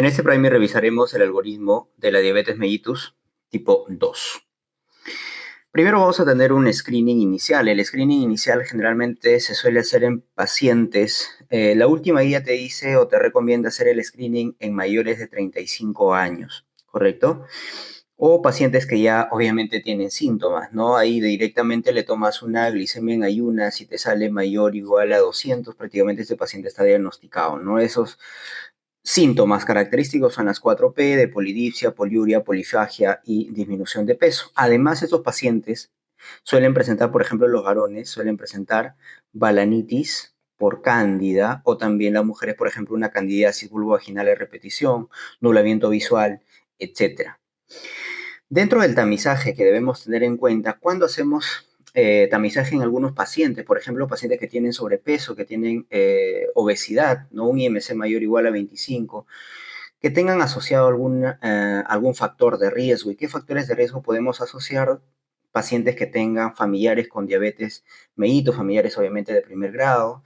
En este primer revisaremos el algoritmo de la diabetes mellitus tipo 2. Primero vamos a tener un screening inicial. El screening inicial generalmente se suele hacer en pacientes. La última guía te dice o te recomienda hacer el screening en mayores de 35 años, ¿correcto? O pacientes que ya obviamente tienen síntomas, ¿no? Ahí directamente le tomas una glicemia en ayunas y te sale mayor o igual a 200, prácticamente este paciente está diagnosticado, ¿no? Esos síntomas característicos son las 4P de polidipsia, poliuria, polifagia y disminución de peso. Además, estos pacientes suelen presentar, por ejemplo, los varones suelen presentar balanitis por cándida o también las mujeres, por ejemplo, una candidiasis vulvovaginal a repetición, nublamiento visual, etc. Dentro del tamizaje que debemos tener en cuenta, cuando hacemos tamizaje en algunos pacientes, por ejemplo, pacientes que tienen sobrepeso, que tienen obesidad, ¿no? Un IMC mayor o igual a 25, que tengan asociado algún factor de riesgo. ¿Y qué factores de riesgo podemos asociar? Pacientes que tengan familiares con diabetes mellitus, familiares obviamente de primer grado,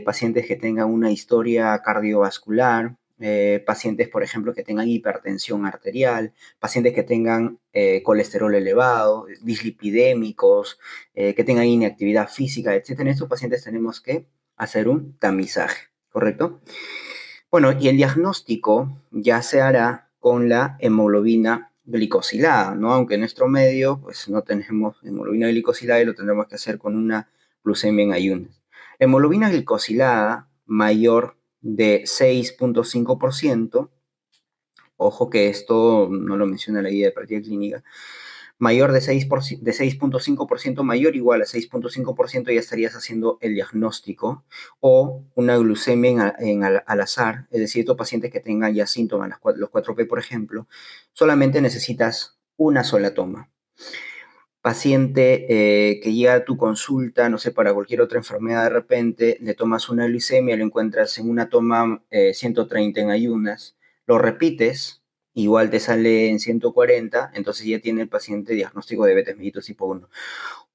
pacientes que tengan una historia cardiovascular, pacientes, por ejemplo, que tengan hipertensión arterial, pacientes que tengan colesterol elevado, dislipidémicos, que tengan inactividad física, etc. En estos pacientes tenemos que hacer un tamizaje, ¿correcto? Bueno, y el diagnóstico ya se hará con la hemoglobina glicosilada, ¿no? Aunque en nuestro medio, pues no tenemos hemoglobina glicosilada y lo tendremos que hacer con una glucemia en ayunas. Hemoglobina glicosilada mayor de 6.5%, ojo que esto no lo menciona la guía de práctica clínica, mayor de 6.5%, mayor o igual a 6.5%, ya estarías haciendo el diagnóstico, o una glucemia al azar, es decir, estos pacientes que tengan ya síntomas, los 4P, por ejemplo, solamente necesitas una sola toma. Paciente que llega a tu consulta, no sé, para cualquier otra enfermedad de repente, le tomas una glicemia, lo encuentras en una toma 130 en ayunas, lo repites, igual te sale en 140, entonces ya tiene el paciente diagnóstico de diabetes mellitus tipo 1.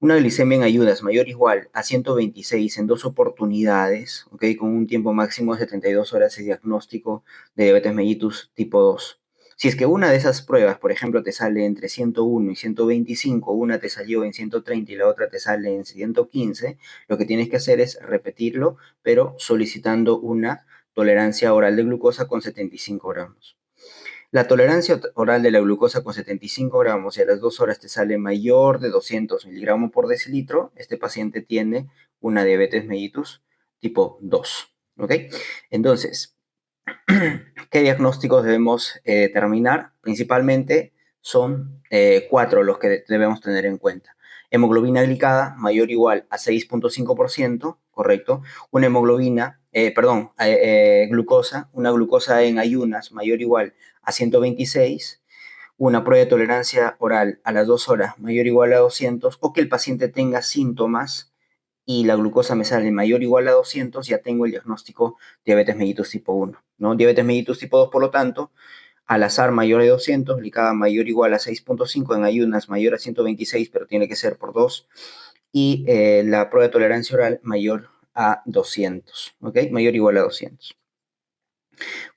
Una glicemia en ayunas mayor o igual a 126 en 2 oportunidades, ¿ok? Con un tiempo máximo de 72 horas de diagnóstico de diabetes mellitus tipo 2. Si es que una de esas pruebas, por ejemplo, te sale entre 101 y 125, una te salió en 130 y la otra te sale en 115, lo que tienes que hacer es repetirlo, pero solicitando una tolerancia oral de glucosa con 75 gramos. La tolerancia oral de la glucosa con 75 gramos y a las 2 horas te sale mayor de 200 miligramos por decilitro, este paciente tiene una diabetes mellitus tipo 2, ¿ok? Entonces, ¿qué diagnósticos debemos determinar? Principalmente son 4 los que debemos tener en cuenta. Hemoglobina glicada mayor o igual a 6.5%, ¿correcto? Una hemoglobina, glucosa, una glucosa en ayunas mayor o igual a 126, una prueba de tolerancia oral a las 2 horas mayor o igual a 200, o que el paciente tenga síntomas y la glucosa me sale mayor o igual a 200, ya tengo el diagnóstico diabetes mellitus tipo 1, ¿no? Diabetes mellitus tipo 2, por lo tanto, al azar mayor de 200, glicada mayor o igual a 6.5, en ayunas mayor a 126, pero tiene que ser por 2, y la prueba de tolerancia oral mayor a 200, ¿ok? Mayor o igual a 200.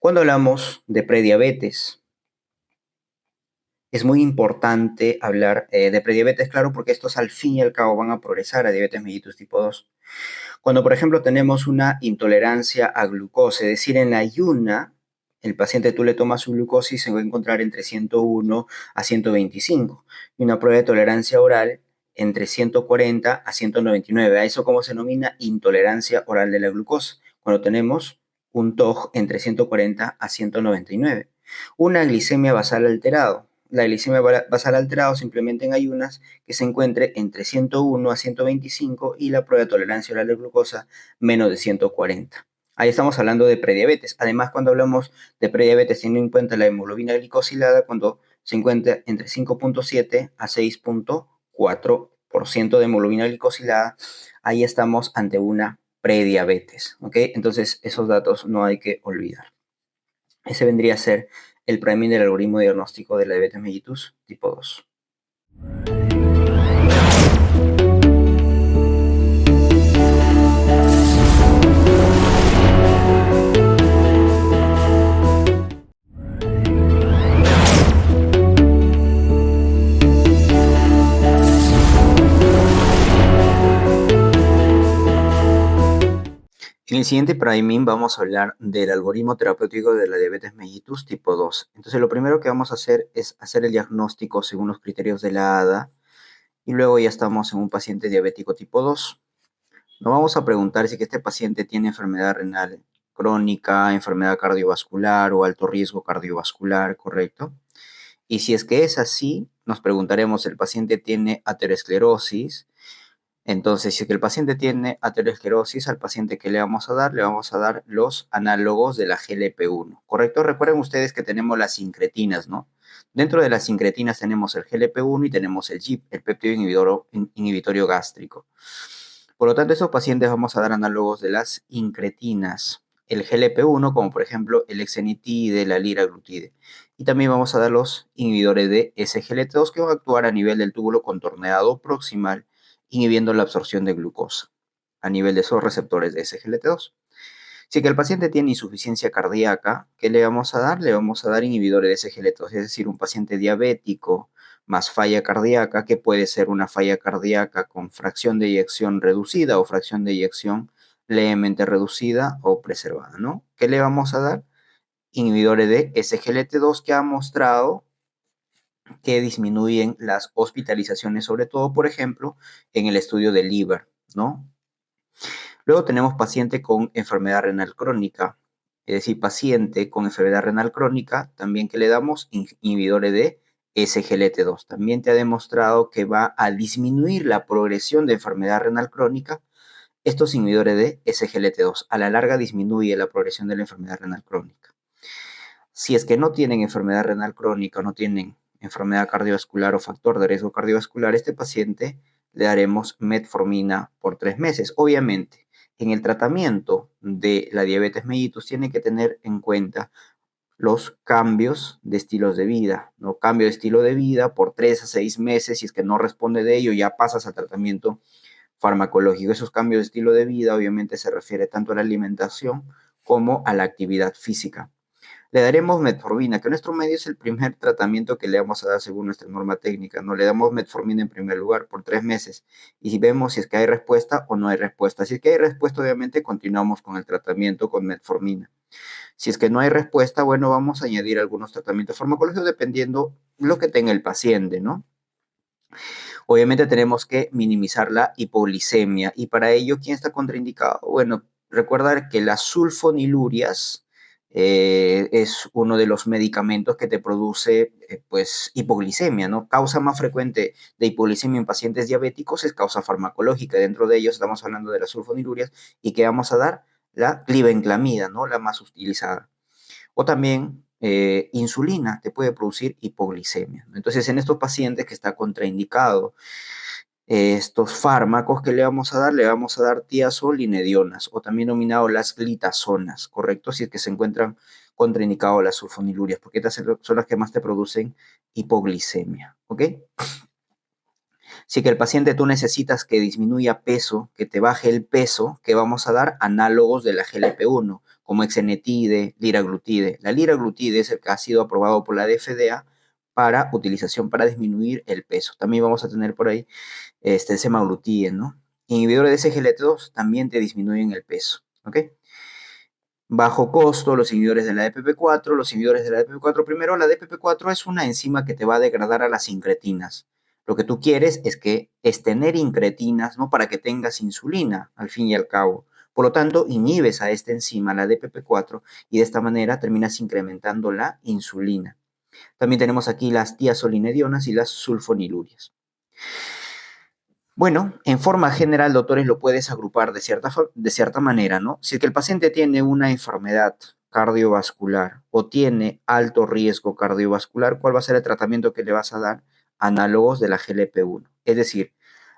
Cuando hablamos de prediabetes, es muy importante hablar de prediabetes, claro, porque estos al fin y al cabo van a progresar a diabetes mellitus tipo 2. Cuando, por ejemplo, tenemos una intolerancia a glucosa, es decir, en la ayuna, el paciente tú le tomas su glucosa y se va a encontrar entre 101 a 125. Y una prueba de tolerancia oral entre 140 a 199. A eso como se denomina intolerancia oral de la glucosa, cuando tenemos un TOG entre 140 a 199. Una glicemia basal alterado. La glicemia basal alterado simplemente en ayunas que se encuentre entre 101 a 125 y la prueba de tolerancia oral de glucosa menos de 140. Ahí estamos hablando de prediabetes. Además, cuando hablamos de prediabetes, teniendo en cuenta la hemoglobina glicosilada, cuando se encuentra entre 5.7 a 6.4% de hemoglobina glicosilada, ahí estamos ante una prediabetes, ¿ok? Entonces, esos datos no hay que olvidar. Ese vendría a ser el priming del algoritmo de diagnóstico de la diabetes mellitus tipo 2. En el siguiente priming vamos a hablar del algoritmo terapéutico de la diabetes mellitus tipo 2. Entonces lo primero que vamos a hacer es hacer el diagnóstico según los criterios de la ADA y luego ya estamos en un paciente diabético tipo 2. Nos vamos a preguntar si este paciente tiene enfermedad renal crónica, enfermedad cardiovascular o alto riesgo cardiovascular, ¿correcto? Y si es que es así, nos preguntaremos si el paciente tiene aterosclerosis. Entonces, si es que el paciente tiene aterosclerosis, al paciente que le vamos a dar los análogos de la GLP-1, ¿correcto? Recuerden ustedes que tenemos las incretinas, ¿no? Dentro de las incretinas tenemos el GLP-1 y tenemos el GIP, el péptido inhibitorio gástrico. Por lo tanto, a estos pacientes vamos a dar análogos de las incretinas, el GLP-1, como por ejemplo el exenitide, la liraglutide. Y también vamos a dar los inhibidores de SGLT2 que van a actuar a nivel del túbulo contorneado proximal, inhibiendo la absorción de glucosa a nivel de esos receptores de SGLT2. Si que el paciente tiene insuficiencia cardíaca, ¿qué le vamos a dar? Le vamos a dar inhibidores de SGLT2, es decir, un paciente diabético más falla cardíaca, que puede ser una falla cardíaca con fracción de eyección reducida o fracción de eyección levemente reducida o preservada, ¿no? ¿Qué le vamos a dar? Inhibidores de SGLT2 que ha mostrado que disminuyen las hospitalizaciones, sobre todo, por ejemplo, en el estudio del liver, ¿no? Luego tenemos paciente con enfermedad renal crónica, es decir, paciente con enfermedad renal crónica, también que le damos inhibidores de SGLT2. También te ha demostrado que va a disminuir la progresión de enfermedad renal crónica. Estos inhibidores de SGLT2 a la larga disminuye la progresión de la enfermedad renal crónica. Si es que no tienen enfermedad renal crónica o no tienen enfermedad cardiovascular o factor de riesgo cardiovascular, este paciente le daremos metformina por 3 meses. Obviamente, en el tratamiento de la diabetes mellitus tiene que tener en cuenta los cambios de estilos de vida, ¿no? Cambio de estilo de vida por 3 a 6 meses, si es que no responde de ello, ya pasas al tratamiento farmacológico. Esos cambios de estilo de vida obviamente se refiere tanto a la alimentación como a la actividad física. Le daremos metformina, que en nuestro medio es el primer tratamiento que le vamos a dar según nuestra norma técnica, ¿no? Le damos metformina en primer lugar por 3 meses y si vemos si es que hay respuesta o no hay respuesta. Si es que hay respuesta, obviamente continuamos con el tratamiento con metformina. Si es que no hay respuesta, bueno, vamos a añadir algunos tratamientos farmacológicos dependiendo lo que tenga el paciente, ¿no? Obviamente tenemos que minimizar la hipoglicemia y para ello, ¿quién está contraindicado? Bueno, recordar que las sulfonilurias es uno de los medicamentos que te produce pues hipoglicemia, ¿no? Causa más frecuente de hipoglicemia en pacientes diabéticos es causa farmacológica. Dentro de ellos estamos hablando de las sulfonilurias y que vamos a dar la glibenclamida, ¿no? La más utilizada. O también insulina te puede producir hipoglicemia. Entonces, en estos pacientes que está contraindicado estos fármacos que le vamos a dar, tiazolinedionas o también denominado las glitazonas, ¿correcto? Si es que se encuentran contraindicados las sulfonilurias, porque estas son las que más te producen hipoglicemia, ¿ok? Si que el paciente tú necesitas que disminuya peso, que te baje el peso, que vamos a dar análogos de la GLP-1, como exenetide, liraglutide. La liraglutide es el que ha sido aprobado por la FDA para utilización para disminuir el peso. También vamos a tener por ahí el semaglutide, ¿no? Inhibidores de SGLT2 también te disminuyen el peso, ¿ok? Bajo costo, los inhibidores de la DPP4. Los inhibidores de la DPP4, primero, la DPP4 es una enzima que te va a degradar a las incretinas. Lo que tú quieres es tener incretinas, ¿no? Para que tengas insulina, al fin y al cabo. Por lo tanto, inhibes a esta enzima, la DPP4, y de esta manera terminas incrementando la insulina. También tenemos aquí las tiazolinedionas y las sulfonilurias. Bueno, en forma general, doctores, lo puedes agrupar de cierta manera, ¿no? Si es que el paciente tiene una enfermedad cardiovascular o tiene alto riesgo cardiovascular, ¿cuál va a ser el tratamiento que le vas a dar? Análogos de la GLP-1. Es decir,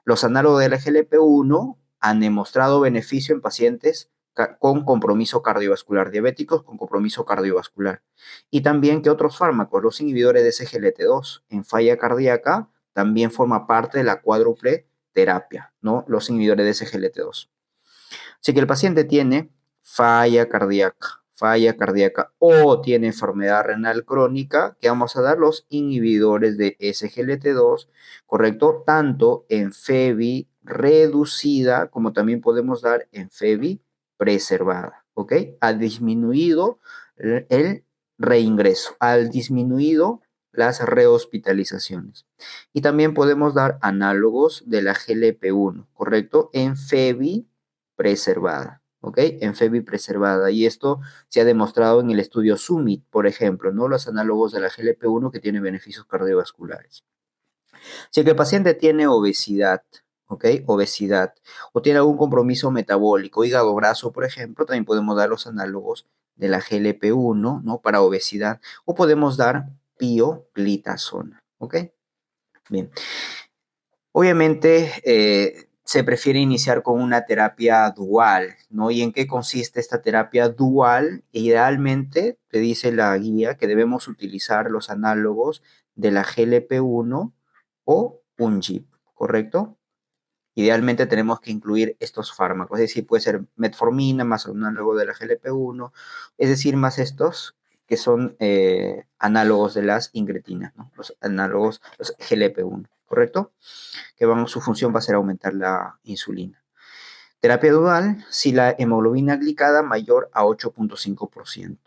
los análogos de la GLP-1 han demostrado beneficio en pacientes con compromiso cardiovascular, diabéticos con compromiso cardiovascular. Y también que otros fármacos, los inhibidores de SGLT2 en falla cardíaca, también forma parte de la cuádruple terapia, ¿no? Los inhibidores de SGLT2. Si que el paciente tiene falla cardíaca o tiene enfermedad renal crónica, que vamos a dar los inhibidores de SGLT2, ¿correcto? Tanto en FEBI reducida como también podemos dar en FEBI preservada, ¿ok? Ha disminuido el reingreso, ha disminuido las rehospitalizaciones. Y también podemos dar análogos de la GLP-1, ¿correcto? En FEBI preservada, ¿ok? En FEBI preservada. Y esto se ha demostrado en el estudio SUMMIT, por ejemplo, ¿no? Los análogos de la GLP-1 que tienen beneficios cardiovasculares. Si el paciente tiene obesidad, ¿ok? Obesidad, o tiene algún compromiso metabólico, hígado graso, por ejemplo, también podemos dar los análogos de la GLP-1, ¿no? Para obesidad, o podemos dar pioglitazona, ¿ok? Bien. Obviamente, se prefiere iniciar con una terapia dual, ¿no? ¿Y en qué consiste esta terapia dual? Idealmente, te dice la guía que debemos utilizar los análogos de la GLP-1 o un GIP, ¿correcto? Idealmente tenemos que incluir estos fármacos, es decir, puede ser metformina más un análogo de la GLP-1, es decir, más estos que son análogos de las incretinas, ¿no? Los análogos, los GLP-1, ¿correcto? Que su función va a ser aumentar la insulina. Terapia dual, si la hemoglobina glicada mayor a 8.5%.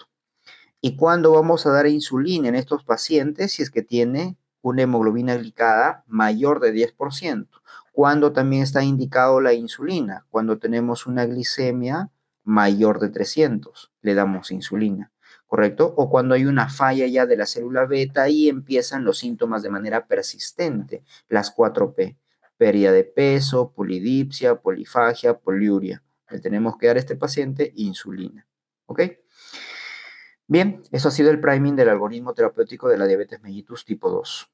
¿Y cuándo vamos a dar insulina en estos pacientes? Si es que tiene una hemoglobina glicada mayor de 10%. ¿Cuándo también está indicado la insulina? Cuando tenemos una glicemia mayor de 300, le damos insulina, ¿correcto? O cuando hay una falla ya de la célula beta y empiezan los síntomas de manera persistente, las 4P, pérdida de peso, polidipsia, polifagia, poliuria. Le tenemos que dar a este paciente insulina, ¿ok? Bien, eso ha sido el priming del algoritmo terapéutico de la diabetes mellitus tipo 2.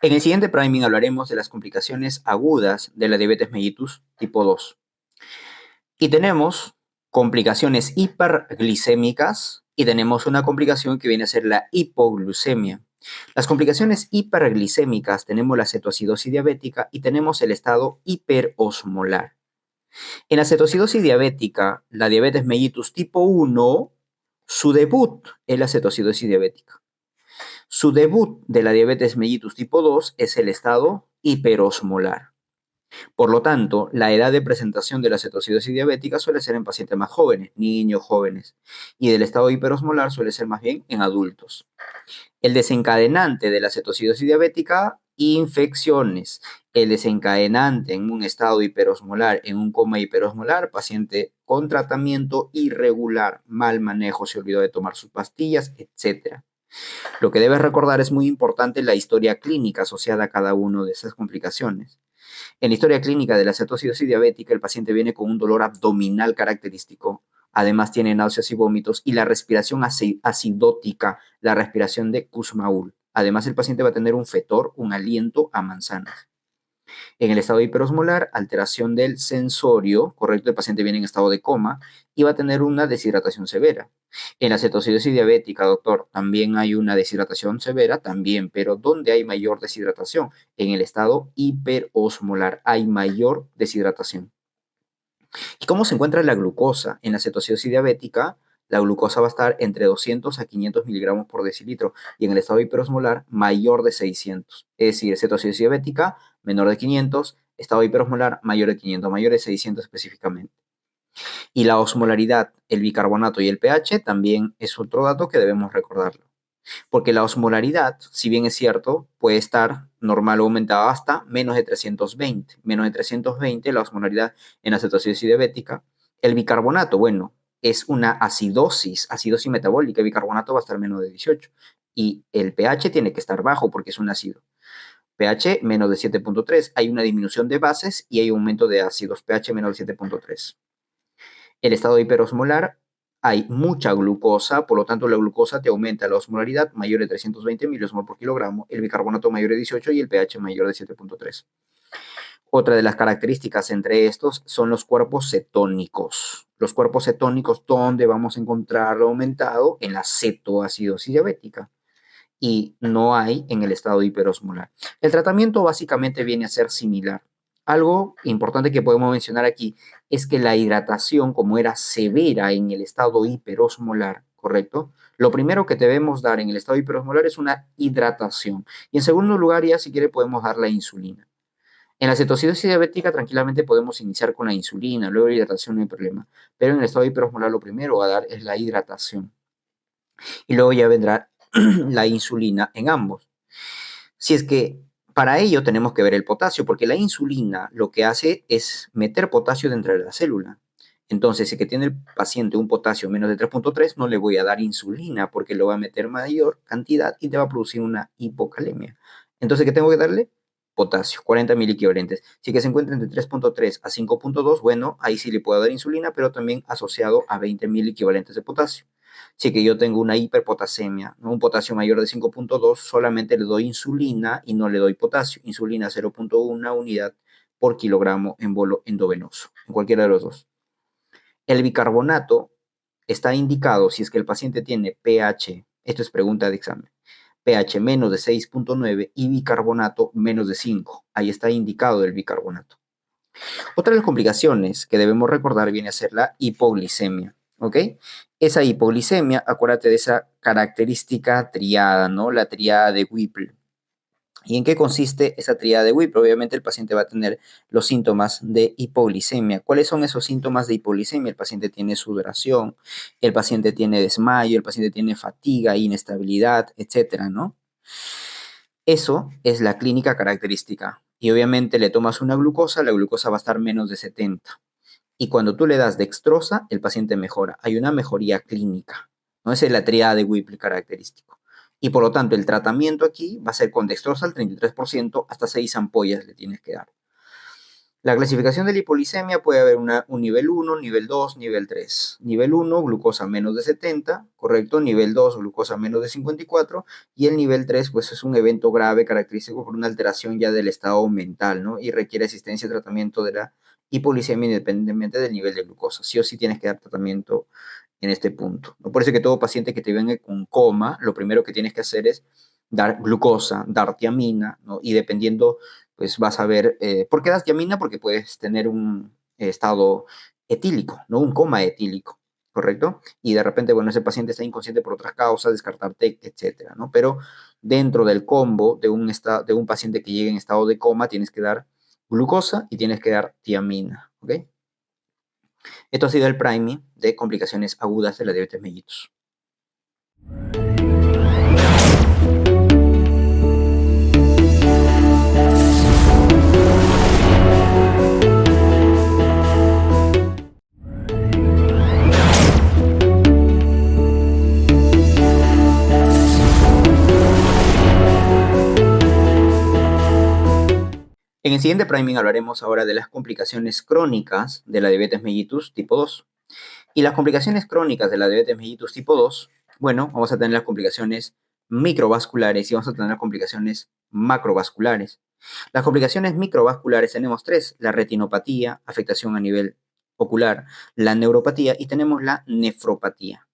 En el siguiente priming hablaremos de las complicaciones agudas de la diabetes mellitus tipo 2. Y tenemos complicaciones hiperglicémicas y tenemos una complicación que viene a ser la hipoglucemia. Las complicaciones hiperglicémicas tenemos la cetoacidosis diabética y tenemos el estado hiperosmolar. En la cetoacidosis diabética, la diabetes mellitus tipo 1, su debut es la cetoacidosis diabética. Su debut de la diabetes mellitus tipo 2 es el estado hiperosmolar. Por lo tanto, la edad de presentación de la cetoacidosis diabética suele ser en pacientes más jóvenes, niños jóvenes, y del estado hiperosmolar suele ser más bien en adultos. El desencadenante de la cetoacidosis diabética, infecciones. El desencadenante en un estado hiperosmolar, en un coma hiperosmolar, paciente con tratamiento irregular, mal manejo, se olvidó de tomar sus pastillas, etc. Lo que debes recordar es muy importante la historia clínica asociada a cada una de esas complicaciones. En la historia clínica de la cetoacidosis diabética, el paciente viene con un dolor abdominal característico. Además tiene náuseas y vómitos y la respiración acidótica, la respiración de Kussmaul. Además, el paciente va a tener un fetor, un aliento a manzanas. En el estado hiperosmolar, alteración del sensorio, correcto, el paciente viene en estado de coma y va a tener una deshidratación severa. En la cetoacidosis diabética, doctor, también hay una deshidratación severa, también, pero ¿dónde hay mayor deshidratación? En el estado hiperosmolar hay mayor deshidratación. ¿Y cómo se encuentra la glucosa? En la cetoacidosis diabética, la glucosa va a estar entre 200 a 500 miligramos por decilitro y en el estado hiperosmolar mayor de 600. Es decir, cetoacidosis diabética menor de 500, estado hiperosmolar mayor de 500, mayor de 600 específicamente. Y la osmolaridad, el bicarbonato y el pH también es otro dato que debemos recordarlo. Porque la osmolaridad, si bien es cierto, puede estar normal o aumentada hasta menos de 320. Menos de 320 la osmolaridad en la cetoacidosis diabética. El bicarbonato, bueno, es una acidosis metabólica. El bicarbonato va a estar menos de 18. Y el pH tiene que estar bajo porque es un ácido. pH menos de 7.3. Hay una disminución de bases y hay un aumento de ácidos. pH menos de 7.3. El estado hiperosmolar, hay mucha glucosa, por lo tanto la glucosa te aumenta la osmolaridad mayor de 320 miliosmol por kilogramo, el bicarbonato mayor de 18 y el pH mayor de 7.3. Otra de las características entre estos son los cuerpos cetónicos. Los cuerpos cetónicos, ¿dónde vamos a encontrarlo aumentado? En la cetoacidosis diabética. y no hay en el estado hiperosmolar. El tratamiento básicamente viene a ser similar. Algo importante que podemos mencionar aquí es que la hidratación, como era severa en el estado hiperosmolar, ¿correcto? Lo primero que debemos dar en el estado hiperosmolar es una hidratación. Y en segundo lugar, ya si quiere, podemos dar la insulina. En la cetoacidosis diabética tranquilamente podemos iniciar con la insulina, luego la hidratación no hay problema. Pero en el estado hiperosmolar lo primero a dar es la hidratación. Y luego ya vendrá la insulina en ambos. Si es que para ello tenemos que ver el potasio, porque la insulina lo que hace es meter potasio dentro de la célula. Entonces, si que tiene el paciente un potasio menos de 3.3, no le voy a dar insulina porque lo va a meter mayor cantidad y te va a producir una hipocalemia. Entonces, ¿qué tengo que darle? Potasio, 40 miliequivalentes. Si que se encuentra entre 3.3 a 5.2, bueno, ahí sí le puedo dar insulina, pero también asociado a 20 miliequivalentes de potasio. Si que yo tengo una hiperpotasemia, ¿no? Un potasio mayor de 5.2, solamente le doy insulina y no le doy potasio. Insulina 0.1 unidad por kilogramo en bolo endovenoso, en cualquiera de los dos. El bicarbonato está indicado si es que el paciente tiene pH, esto es pregunta de examen, pH menos de 6.9 y bicarbonato menos de 5. Ahí está indicado el bicarbonato. Otra de las complicaciones que debemos recordar viene a ser la hipoglicemia, ¿ok? Esa hipoglicemia, acuérdate de esa característica triada, ¿no? La triada de Whipple. ¿Y en qué consiste esa triada de Whipple? Obviamente el paciente va a tener los síntomas de hipoglicemia. ¿Cuáles son esos síntomas de hipoglicemia? El paciente tiene sudoración, el paciente tiene desmayo, el paciente tiene fatiga, inestabilidad, etcétera, ¿no? Eso es la clínica característica. Y obviamente le tomas una glucosa, la glucosa va a estar menos de 70. Y cuando tú le das dextrosa, el paciente mejora. Hay una mejoría clínica, ¿no? Esa es la triada de Whipple característico. Y por lo tanto, el tratamiento aquí va a ser con dextrosa al 33%, hasta 6 ampollas le tienes que dar. La clasificación de la hipoglicemia puede haber un nivel 1, nivel 2, nivel 3. Nivel 1, glucosa menos de 70, ¿correcto? Nivel 2, glucosa menos de 54. Y el nivel 3, pues es un evento grave característico por una alteración ya del estado mental, ¿no? Y requiere asistencia y tratamiento de la hipoglicemia independientemente del nivel de glucosa. Sí o sí tienes que dar tratamiento en este punto, ¿no? Por eso que todo paciente que te venga con coma, lo primero que tienes que hacer es dar glucosa, dar tiamina, ¿no? Y dependiendo pues vas a ver, ¿por qué das tiamina? Porque puedes tener un estado etílico, ¿no? Un coma etílico, ¿correcto? Y de repente, bueno, ese paciente está inconsciente por otras causas, descartar TEC, etcétera, ¿no? Pero dentro del combo de un paciente que llegue en estado de coma, tienes que dar glucosa y tienes que dar tiamina, ¿ok? Esto ha sido el priming de complicaciones agudas de la diabetes mellitus. En el siguiente priming hablaremos ahora de las complicaciones crónicas de la diabetes mellitus tipo 2. Y las complicaciones crónicas de la diabetes mellitus tipo 2, bueno, vamos a tener las complicaciones microvasculares y vamos a tener las complicaciones macrovasculares. Las complicaciones microvasculares tenemos tres: la retinopatía, afectación a nivel ocular, la neuropatía y tenemos la nefropatía.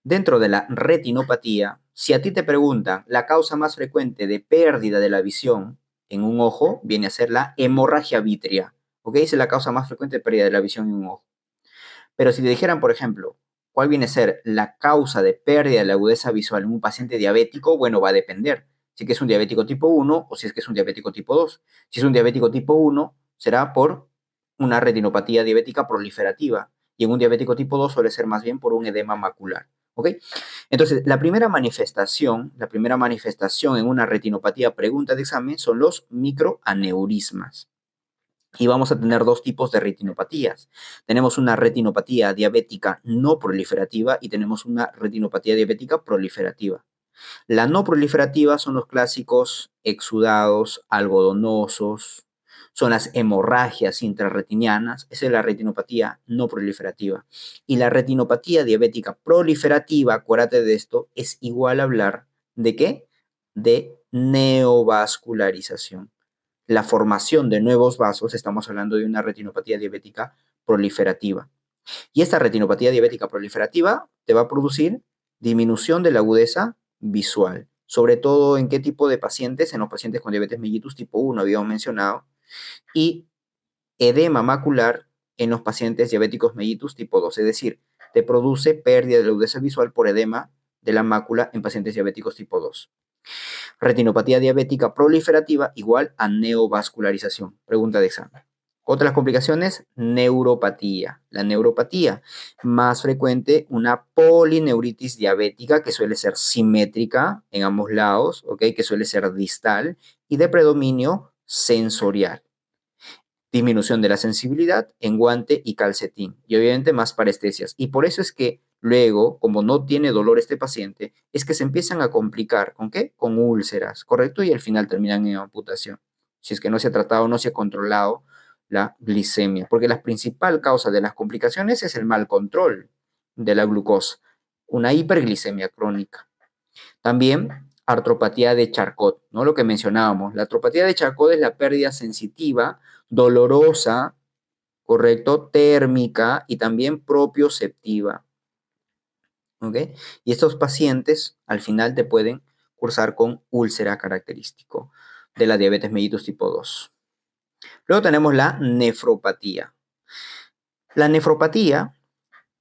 Dentro de la retinopatía, si a ti te preguntan la causa más frecuente de pérdida de la visión en un ojo, viene a ser la hemorragia vítrea. ¿Ok? Esa es la causa más frecuente de pérdida de la visión en un ojo. Pero si te dijeran, por ejemplo, cuál viene a ser la causa de pérdida de la agudeza visual en un paciente diabético, bueno, va a depender. Si es que es un diabético tipo 1 o si es que es un diabético tipo 2. Si es un diabético tipo 1, será por una retinopatía diabética proliferativa. Y en un diabético tipo 2 suele ser más bien por un edema macular. ¿Ok? Entonces, la primera manifestación en una retinopatía pregunta de examen son los microaneurismas. Y vamos a tener dos tipos de retinopatías. Tenemos una retinopatía diabética no proliferativa y tenemos una retinopatía diabética proliferativa. La no proliferativa son los clásicos exudados algodonosos, son las hemorragias intrarretinianas, esa es la retinopatía no proliferativa. Y la retinopatía diabética proliferativa, acuérdate de esto, es igual a hablar de ¿qué? De neovascularización. La formación de nuevos vasos, estamos hablando de una retinopatía diabética proliferativa. Y esta retinopatía diabética proliferativa te va a producir disminución de la agudeza visual. sobre todo en qué tipo de pacientes, en los pacientes con diabetes mellitus tipo 1 habíamos mencionado, y edema macular en los pacientes diabéticos mellitus tipo 2, es decir, te produce pérdida de la agudeza visual por edema de la mácula en pacientes diabéticos tipo 2. Retinopatía diabética proliferativa igual a neovascularización. Pregunta de examen. Otras complicaciones, neuropatía. La neuropatía, más frecuente, una polineuritis diabética que suele ser simétrica en ambos lados, ¿ok? Que suele ser distal y de predominio sensorial. Disminución de la sensibilidad en guante y calcetín y obviamente más parestesias. Y por eso es que luego, como no tiene dolor este paciente, es que se empiezan a complicar. ¿Con qué? Con úlceras, ¿correcto? Y al final terminan en amputación. Si es que no se ha tratado, no se ha controlado la glicemia, porque la principal causa de las complicaciones es el mal control de la glucosa, una hiperglicemia crónica. También artropatía de Charcot, ¿no? Lo que mencionábamos. La artropatía de Charcot es la pérdida sensitiva, dolorosa, ¿correcto? Térmica y también propioceptiva. ¿Ok? Y estos pacientes al final te pueden cursar con úlcera característico de la diabetes mellitus tipo 2. Luego tenemos la nefropatía. La nefropatía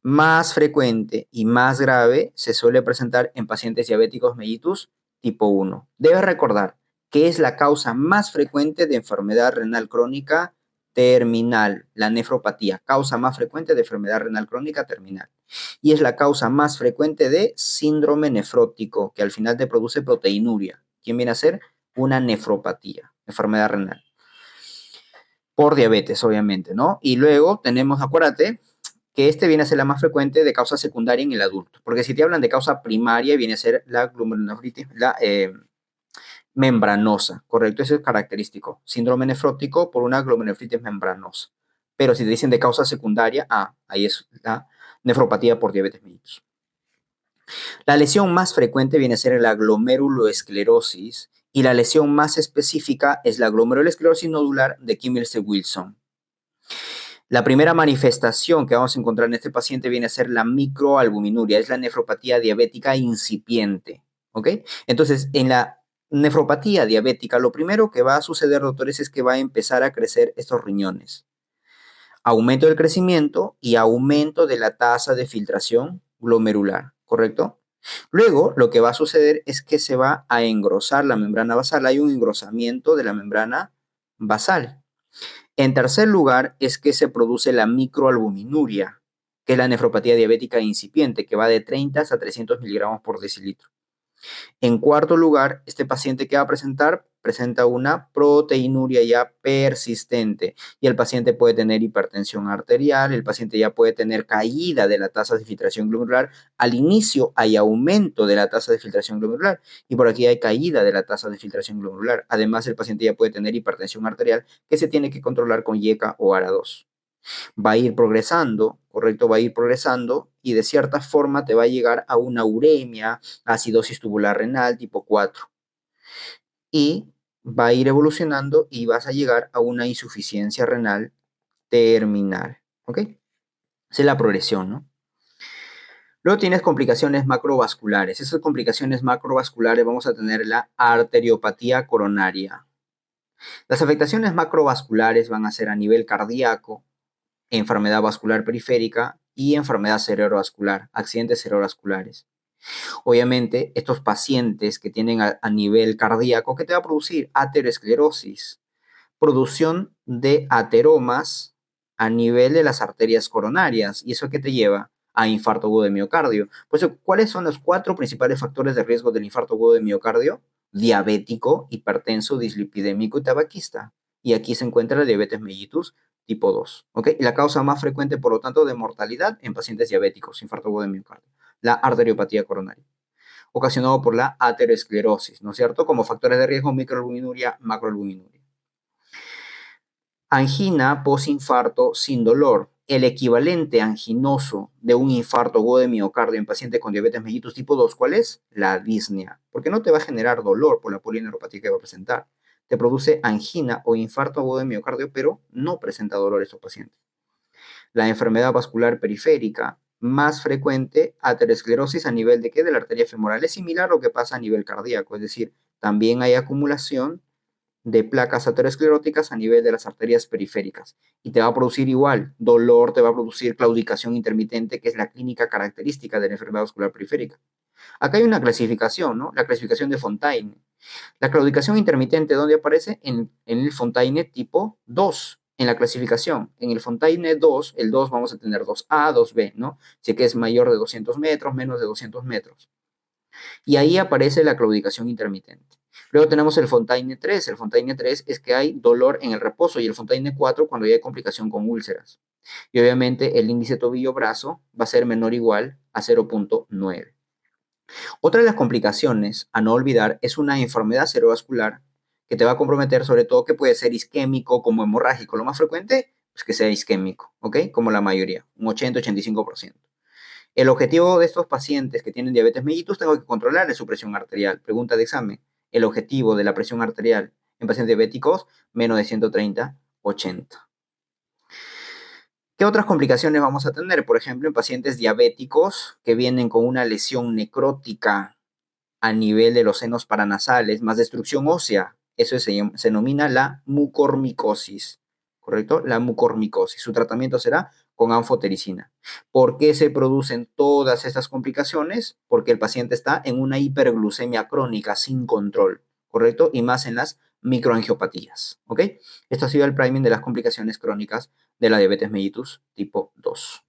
más frecuente y más grave se suele presentar en pacientes diabéticos mellitus tipo 1. Debes recordar que es la causa más frecuente de enfermedad renal crónica terminal, la nefropatía, causa más frecuente de enfermedad renal crónica terminal. Y es la causa más frecuente de síndrome nefrótico, que al final te produce proteinuria. ¿Quién viene a ser? Una nefropatía, enfermedad renal. Por diabetes, obviamente, ¿no? Y luego tenemos, acuérdate, que este viene a ser la más frecuente de causa secundaria en el adulto. Porque si te hablan de causa primaria, viene a ser la glomerulonefritis, la membranosa, ¿correcto? Eso es característico. Síndrome nefrótico por una glomerulonefritis membranosa. Pero si te dicen de causa secundaria, ahí es la nefropatía por diabetes mellitus. La lesión más frecuente viene a ser la glomeruloesclerosis y la lesión más específica es la glomerulosclerosis nodular de Kimmel-Wilson. La primera manifestación que vamos a encontrar en este paciente viene a ser la microalbuminuria, es la nefropatía diabética incipiente, ¿ok? Entonces, en la nefropatía diabética, lo primero que va a suceder, doctores, es que va a empezar a crecer estos riñones. Aumento del crecimiento y aumento de la tasa de filtración glomerular, ¿correcto? Luego, lo que va a suceder es que se va a engrosar la membrana basal. Hay un engrosamiento de la membrana basal. En tercer lugar, es que se produce la microalbuminuria, que es la nefropatía diabética incipiente, que va de 30 a 300 miligramos por decilitro. En cuarto lugar, este paciente que va a presentar presenta una proteinuria ya persistente y el paciente puede tener hipertensión arterial, el paciente ya puede tener caída de la tasa de filtración glomerular. Al inicio hay aumento de la tasa de filtración glomerular y por aquí hay caída de la tasa de filtración glomerular. Además, el paciente ya puede tener hipertensión arterial que se tiene que controlar con IECA o ARA2. Va a ir progresando, ¿correcto? Va a ir progresando y de cierta forma te va a llegar a una uremia, acidosis tubular renal tipo 4. Y va a ir evolucionando y vas a llegar a una insuficiencia renal terminal, ¿ok? Esa es la progresión, ¿no? Luego tienes complicaciones macrovasculares. Esas complicaciones macrovasculares vamos a tener la arteriopatía coronaria. Las afectaciones macrovasculares van a ser a nivel cardíaco, enfermedad vascular periférica y enfermedad cerebrovascular, accidentes cerebrovasculares. Obviamente, estos pacientes que tienen a nivel cardíaco, ¿qué te va a producir? Aterosclerosis, producción de ateromas a nivel de las arterias coronarias. ¿Y eso qué te lleva? A infarto agudo de miocardio. Pues, ¿cuáles son los 4 principales factores de riesgo del infarto agudo de miocardio? Diabético, hipertenso, dislipidémico y tabaquista. Y aquí se encuentra la diabetes mellitus tipo 2. ¿Ok? Y la causa más frecuente, por lo tanto, de mortalidad en pacientes diabéticos, infarto agudo de miocardio, la arteriopatía coronaria, ocasionado por la aterosclerosis, ¿no es cierto? Como factores de riesgo, microalbuminuria, macroalbuminuria. Angina postinfarto sin dolor. El equivalente anginoso de un infarto agudo de miocardio en paciente con diabetes mellitus tipo 2, ¿cuál es? La disnea, porque no te va a generar dolor por la polineuropatía que va a presentar. Te produce angina o infarto agudo de miocardio, pero no presenta dolor a estos pacientes. La enfermedad vascular periférica, más frecuente aterosclerosis a nivel de ¿qué? De la arteria femoral. Es similar a lo que pasa a nivel cardíaco, es decir, también hay acumulación de placas ateroscleróticas a nivel de las arterias periféricas y te va a producir igual dolor, te va a producir claudicación intermitente, que es la clínica característica de la enfermedad vascular periférica. Acá hay una clasificación, ¿no? La clasificación de Fontaine. La claudicación intermitente, ¿dónde aparece? En el Fontaine tipo 2, en la clasificación. En el Fontaine 2, el 2 vamos a tener 2A, 2B, ¿no? Si que es mayor de 200 metros, menos de 200 metros. Y ahí aparece la claudicación intermitente. Luego tenemos el Fontaine 3. El Fontaine 3 es que hay dolor en el reposo y el Fontaine 4 cuando ya hay complicación con úlceras. Y obviamente el índice tobillo-brazo va a ser menor o igual a 0.9. Otra de las complicaciones a no olvidar es una enfermedad cerebrovascular que te va a comprometer, sobre todo que puede ser isquémico como hemorrágico. Lo más frecuente es que sea isquémico, ¿ok? Como la mayoría, un 80-85%. El objetivo de estos pacientes que tienen diabetes mellitus, tengo que controlar su presión arterial. Pregunta de examen. El objetivo de la presión arterial en pacientes diabéticos, menos de 130/80. ¿Qué otras complicaciones vamos a tener? Por ejemplo, en pacientes diabéticos que vienen con una lesión necrótica a nivel de los senos paranasales, más destrucción ósea. Eso se denomina la mucormicosis, ¿correcto? La mucormicosis. Su tratamiento será con anfotericina. ¿Por qué se producen todas estas complicaciones? Porque el paciente está en una hiperglucemia crónica sin control, ¿correcto? Y más en las microangiopatías, ¿ok? Esto ha sido el priming de las complicaciones crónicas de la diabetes mellitus tipo 2.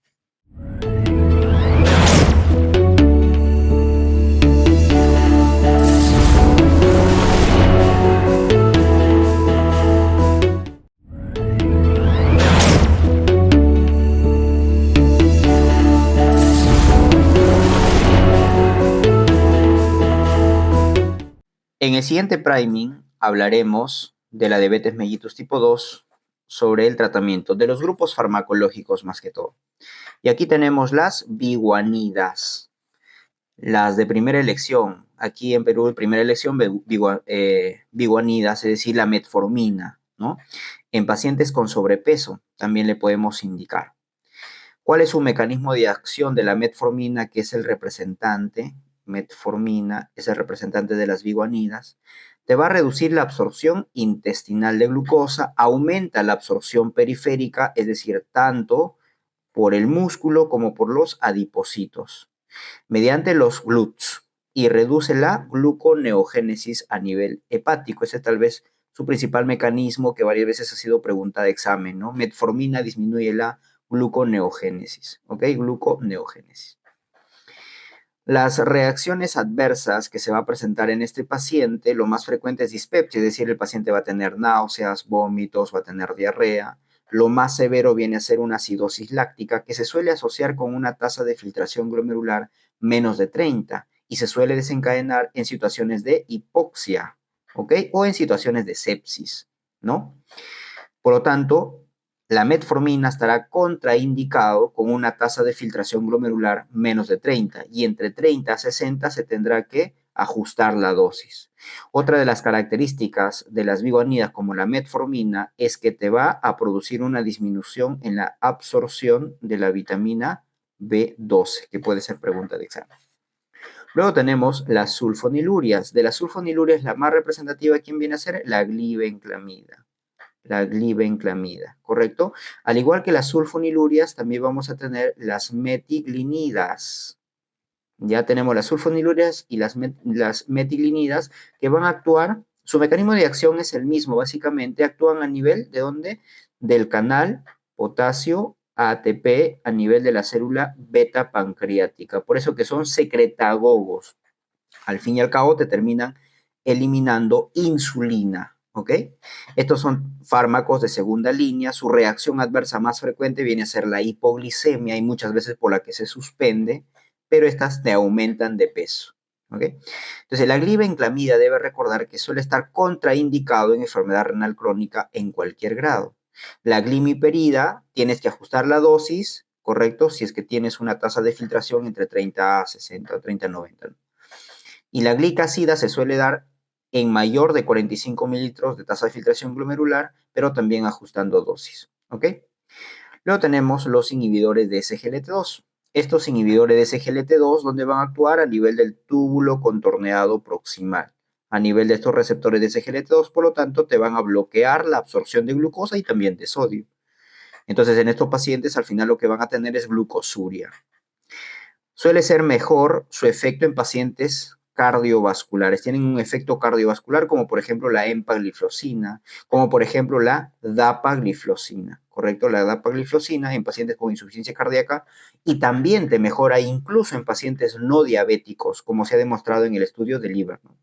En el siguiente priming hablaremos de la diabetes mellitus tipo 2 sobre el tratamiento de los grupos farmacológicos más que todo. Y aquí tenemos las biguanidas, las de primera elección. Aquí en Perú, de primera elección, biguanidas, es decir, la metformina, ¿no? En pacientes con sobrepeso también le podemos indicar. ¿Cuál es su mecanismo de acción de la metformina, que es el representante? Metformina es el representante de las biguanidas. Te va a reducir la absorción intestinal de glucosa, aumenta la absorción periférica, es decir, tanto por el músculo como por los adipocitos, mediante los GLUTs, y reduce la gluconeogénesis a nivel hepático. Ese es tal vez su principal mecanismo, que varias veces ha sido pregunta de examen, ¿no? Metformina disminuye la gluconeogénesis, ¿ok? Gluconeogénesis. Las reacciones adversas que se va a presentar en este paciente, lo más frecuente es dispepsia, es decir, el paciente va a tener náuseas, vómitos, va a tener diarrea. Lo más severo viene a ser una acidosis láctica, que se suele asociar con una tasa de filtración glomerular menos de 30 y se suele desencadenar en situaciones de hipoxia, ¿ok? O en situaciones de sepsis, ¿no? Por lo tanto, la metformina estará contraindicado con una tasa de filtración glomerular menos de 30 y entre 30 a 60 se tendrá que ajustar la dosis. Otra de las características de las biguanidas como la metformina es que te va a producir una disminución en la absorción de la vitamina B12, que puede ser pregunta de examen. Luego tenemos las sulfonilurias. De las sulfonilurias, la más representativa, ¿quién viene a ser? La glibenclamida. La glibenclamida, ¿correcto? Al igual que las sulfonilurias, también vamos a tener las metiglinidas. Ya tenemos las sulfonilurias y las metiglinidas que van a actuar, su mecanismo de acción es el mismo, básicamente actúan a nivel de dónde? Del canal potasio ATP a nivel de la célula beta pancreática. Por eso que son secretagogos. Al fin y al cabo te terminan eliminando insulina, ¿ok? Estos son fármacos de segunda línea. Su reacción adversa más frecuente viene a ser la hipoglicemia y muchas veces por la que se suspende, pero estas te aumentan de peso, ¿ok? Entonces, la glibenclamida debe recordar que suele estar contraindicado en enfermedad renal crónica en cualquier grado. La glimiperida, tienes que ajustar la dosis, ¿correcto? Si es que tienes una tasa de filtración entre 30 a 60, 30 a 90, ¿no? Y la glicazida se suele dar en mayor de 45 mililitros de tasa de filtración glomerular, pero también ajustando dosis, ¿ok? Luego tenemos los inhibidores de SGLT2. estos inhibidores de SGLT2, ¿dónde van a actuar? A nivel del túbulo contorneado proximal. A nivel de estos receptores de SGLT2, por lo tanto, te van a bloquear la absorción de glucosa y también de sodio. Entonces, en estos pacientes, al final lo que van a tener es glucosuria. Suele ser mejor su efecto en pacientes cardiovasculares. Tienen un efecto cardiovascular como por ejemplo la empagliflozina, como por ejemplo la dapagliflozina, ¿correcto? La dapagliflozina en pacientes con insuficiencia cardíaca y también te mejora incluso en pacientes no diabéticos, como se ha demostrado en el estudio de Lieberman.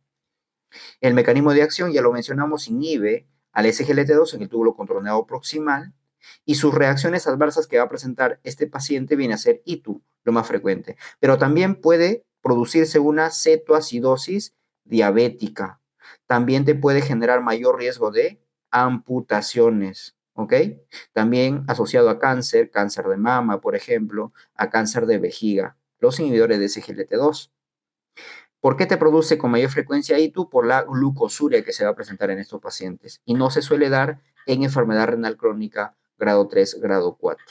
El mecanismo de acción, ya lo mencionamos, inhibe al SGLT2 en el túbulo contorneado proximal y sus reacciones adversas que va a presentar este paciente viene a ser ITU, lo más frecuente. Pero también puede producirse una cetoacidosis diabética. También te puede generar mayor riesgo de amputaciones, ¿ok? También asociado a cáncer, cáncer de mama, por ejemplo, a cáncer de vejiga, los inhibidores de SGLT2. ¿Por qué te produce con mayor frecuencia ITU? Por la glucosuria que se va a presentar en estos pacientes y no se suele dar en enfermedad renal crónica grado 3, grado 4.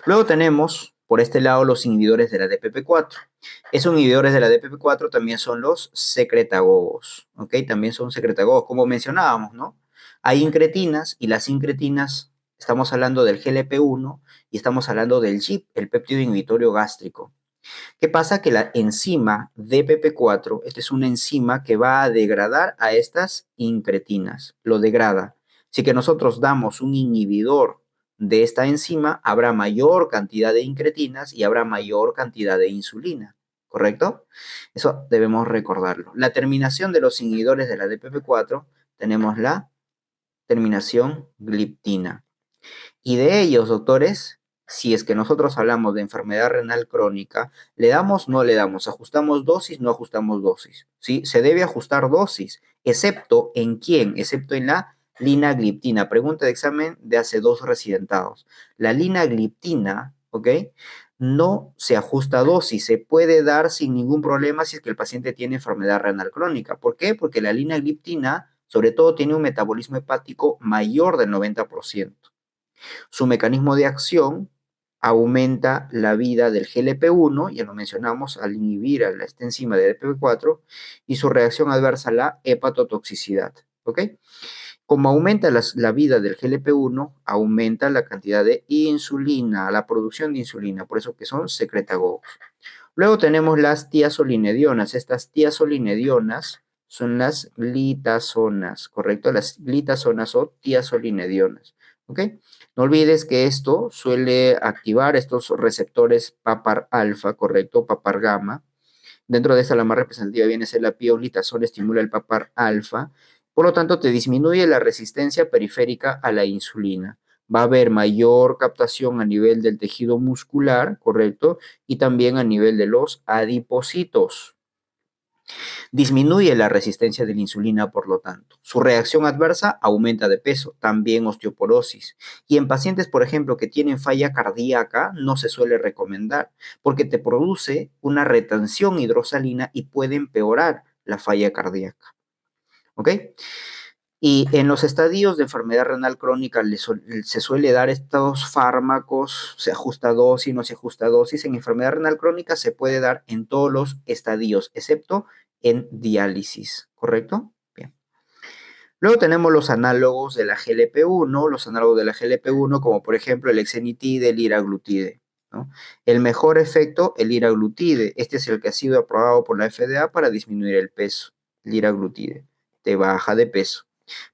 Luego tenemos por este lado los inhibidores de la DPP4. Esos inhibidores de la DPP4 también son los secretagogos, ¿ok? También son secretagogos, como mencionábamos, ¿no? Hay incretinas y las incretinas, estamos hablando del GLP-1 y estamos hablando del GIP, el péptido inhibitorio gástrico. ¿Qué pasa? Que la enzima DPP4, esta es una enzima que va a degradar a estas incretinas, lo degrada. Si que nosotros damos un inhibidor de esta enzima, habrá mayor cantidad de incretinas y habrá mayor cantidad de insulina, ¿correcto? Eso debemos recordarlo. La terminación de los inhibidores de la DPP4, tenemos la terminación gliptina. Y de ellos, doctores, si es que nosotros hablamos de enfermedad renal crónica, ¿le damos? No le damos. ¿Ajustamos dosis? No ajustamos dosis. ¿Sí? Se debe ajustar dosis, excepto en quién, excepto en la linagliptina. Pregunta de examen de hace 2 residentados. La linagliptina, ¿ok? No se ajusta dosis, se puede dar sin ningún problema si es que el paciente tiene enfermedad renal crónica. ¿Por qué? Porque la linagliptina, sobre todo, tiene un metabolismo hepático mayor del 90%. Su mecanismo de acción aumenta la vida del GLP-1, ya lo mencionamos, al inhibir a esta enzima de DPP4, y su reacción adversa a la hepatotoxicidad. ¿Ok? Como aumenta la vida del GLP-1, aumenta la cantidad de insulina, la producción de insulina, por eso que son secretagogos. Luego tenemos las tiazolinedionas. Estas tiazolinedionas son las glitazonas, ¿correcto? Las glitazonas o tiazolinedionas, ¿ok? No olvides que esto suele activar estos receptores papar alfa, ¿correcto? Papar gamma. Dentro de esta, la más representativa viene a ser la pioglitazona, estimula el papar alfa. Por lo tanto, te disminuye la resistencia periférica a la insulina. Va a haber mayor captación a nivel del tejido muscular, ¿correcto? Y también a nivel de los adipocitos. Disminuye la resistencia de la insulina, por lo tanto. Su reacción adversa aumenta de peso, también osteoporosis. Y en pacientes, por ejemplo, que tienen falla cardíaca, no se suele recomendar porque te produce una retención hidrosalina y puede empeorar la falla cardíaca. ¿Ok? Y en los estadios de enfermedad renal crónica se suele dar estos fármacos, se ajusta dosis, no se ajusta dosis. En enfermedad renal crónica se puede dar en todos los estadios, excepto en diálisis, ¿correcto? Bien. Luego tenemos los análogos de la GLP-1, los análogos de la GLP-1 como por ejemplo el exenitide, el liraglutide, ¿no? El mejor efecto, el liraglutide. Este es el que ha sido aprobado por la FDA para disminuir el peso, liraglutide. Te baja de peso.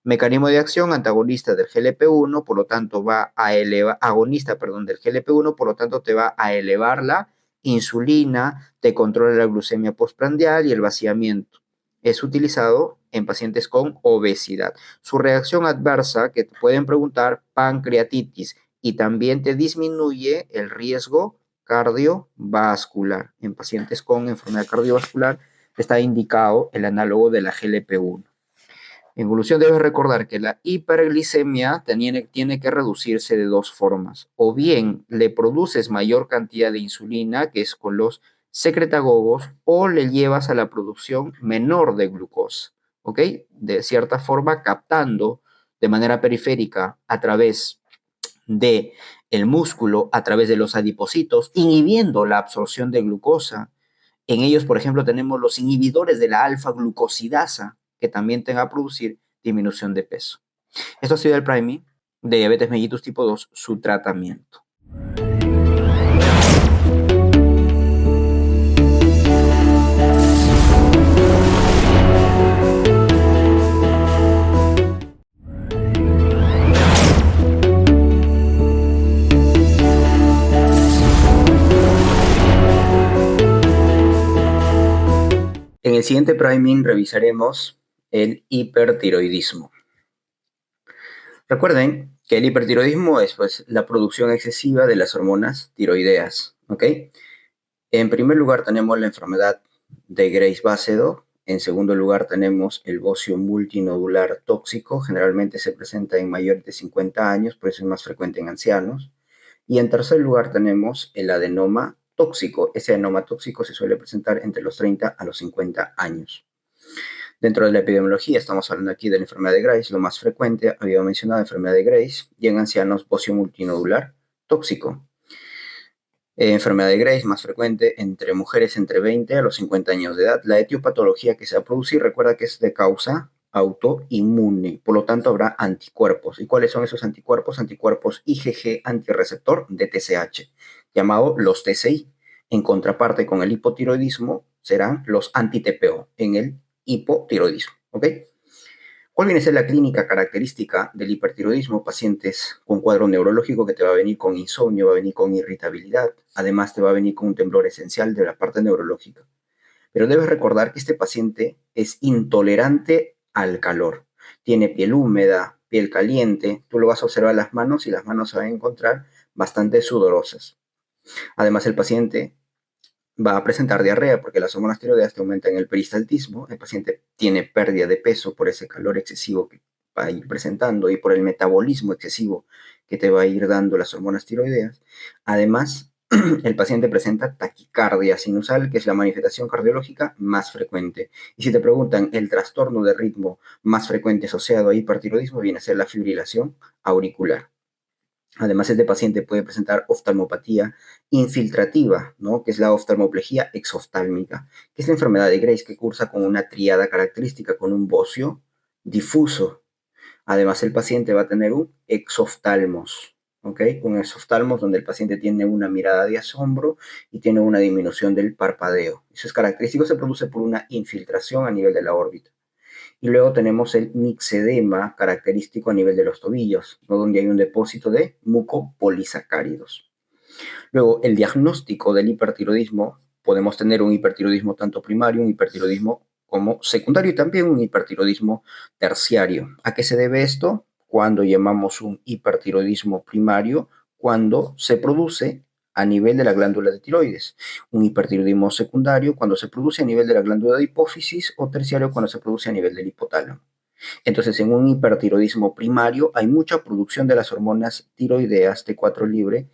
Mecanismo de acción antagonista del GLP-1, por lo tanto va a elevar, agonista, perdón, del GLP-1, por lo tanto te va a elevar la insulina, te controla la glucemia postprandial y el vaciamiento. Es utilizado en pacientes con obesidad. Su reacción adversa, que te pueden preguntar, pancreatitis, y también te disminuye el riesgo cardiovascular. En pacientes con enfermedad cardiovascular está indicado el análogo de la GLP-1. En evolución debes recordar que la hiperglicemia tiene que reducirse de 2 formas. O bien le produces mayor cantidad de insulina, que es con los secretagogos, o le llevas a la producción menor de glucosa, ¿ok? De cierta forma captando de manera periférica a través de el músculo a través de los adipocitos, inhibiendo la absorción de glucosa. En ellos, por ejemplo, tenemos los inhibidores de la alfa-glucosidasa, que también tenga a producir disminución de peso. Esto ha sido el priming de diabetes mellitus tipo 2, su tratamiento. En el siguiente priming revisaremos el hipertiroidismo. Recuerden que el hipertiroidismo es la producción excesiva de las hormonas tiroideas, ¿ok? En primer lugar tenemos la enfermedad de Graves-Basedow. En segundo lugar tenemos el bocio multinodular tóxico. Generalmente se presenta en mayores de 50 años, por eso es más frecuente en ancianos. Y en tercer lugar tenemos el adenoma tóxico. Ese adenoma tóxico se suele presentar entre los 30 a los 50 años. Dentro de la epidemiología estamos hablando aquí de la enfermedad de Graves. Lo más frecuente, había mencionado, enfermedad de Graves, y en ancianos bocio multinodular tóxico. Enfermedad de Graves más frecuente entre mujeres entre 20 a los 50 años de edad. La etiopatología que se va a producir, recuerda que es de causa autoinmune, por lo tanto habrá anticuerpos. ¿Y cuáles son esos anticuerpos? Anticuerpos IgG antirreceptor de TSH, llamados los TCI. En contraparte con el hipotiroidismo serán los anti-TPO en el hipotiroidismo, ¿ok? ¿Cuál viene a ser la clínica característica del hipertiroidismo? Pacientes con cuadro neurológico que te va a venir con insomnio, va a venir con irritabilidad, además te va a venir con un temblor esencial de la parte neurológica. Pero debes recordar que este paciente es intolerante al calor. Tiene piel húmeda, piel caliente, tú lo vas a observar las manos y las manos se van a encontrar bastante sudorosas. Además, el paciente va a presentar diarrea porque las hormonas tiroideas te aumentan el peristaltismo. El paciente tiene pérdida de peso por ese calor excesivo que va a ir presentando y por el metabolismo excesivo que te va a ir dando las hormonas tiroideas. Además, el paciente presenta taquicardia sinusal, que es la manifestación cardiológica más frecuente. Y si te preguntan el trastorno de ritmo más frecuente asociado a hipertiroidismo, viene a ser la fibrilación auricular. Además, este paciente puede presentar oftalmopatía infiltrativa, ¿no? Que es la oftalmoplejía exoftálmica, que es la enfermedad de Graves que cursa con una tríada característica, con un bocio difuso. Además, el paciente va a tener un exoftalmos, ¿ok? Un exoftalmos donde el paciente tiene una mirada de asombro y tiene una disminución del parpadeo. Eso es característico, se produce por una infiltración a nivel de la órbita. Y luego tenemos el mixedema característico a nivel de los tobillos, ¿no? Donde hay un depósito de mucopolisacáridos. Luego, el diagnóstico del hipertiroidismo, podemos tener un hipertiroidismo tanto primario, un hipertiroidismo como secundario y también un hipertiroidismo terciario. ¿A qué se debe esto? Cuando llamamos un hipertiroidismo primario, cuando se produce a nivel de la glándula de tiroides. Un hipertiroidismo secundario cuando se produce a nivel de la glándula de hipófisis, o terciario cuando se produce a nivel del hipotálamo. Entonces, en un hipertiroidismo primario hay mucha producción de las hormonas tiroideas T4 libre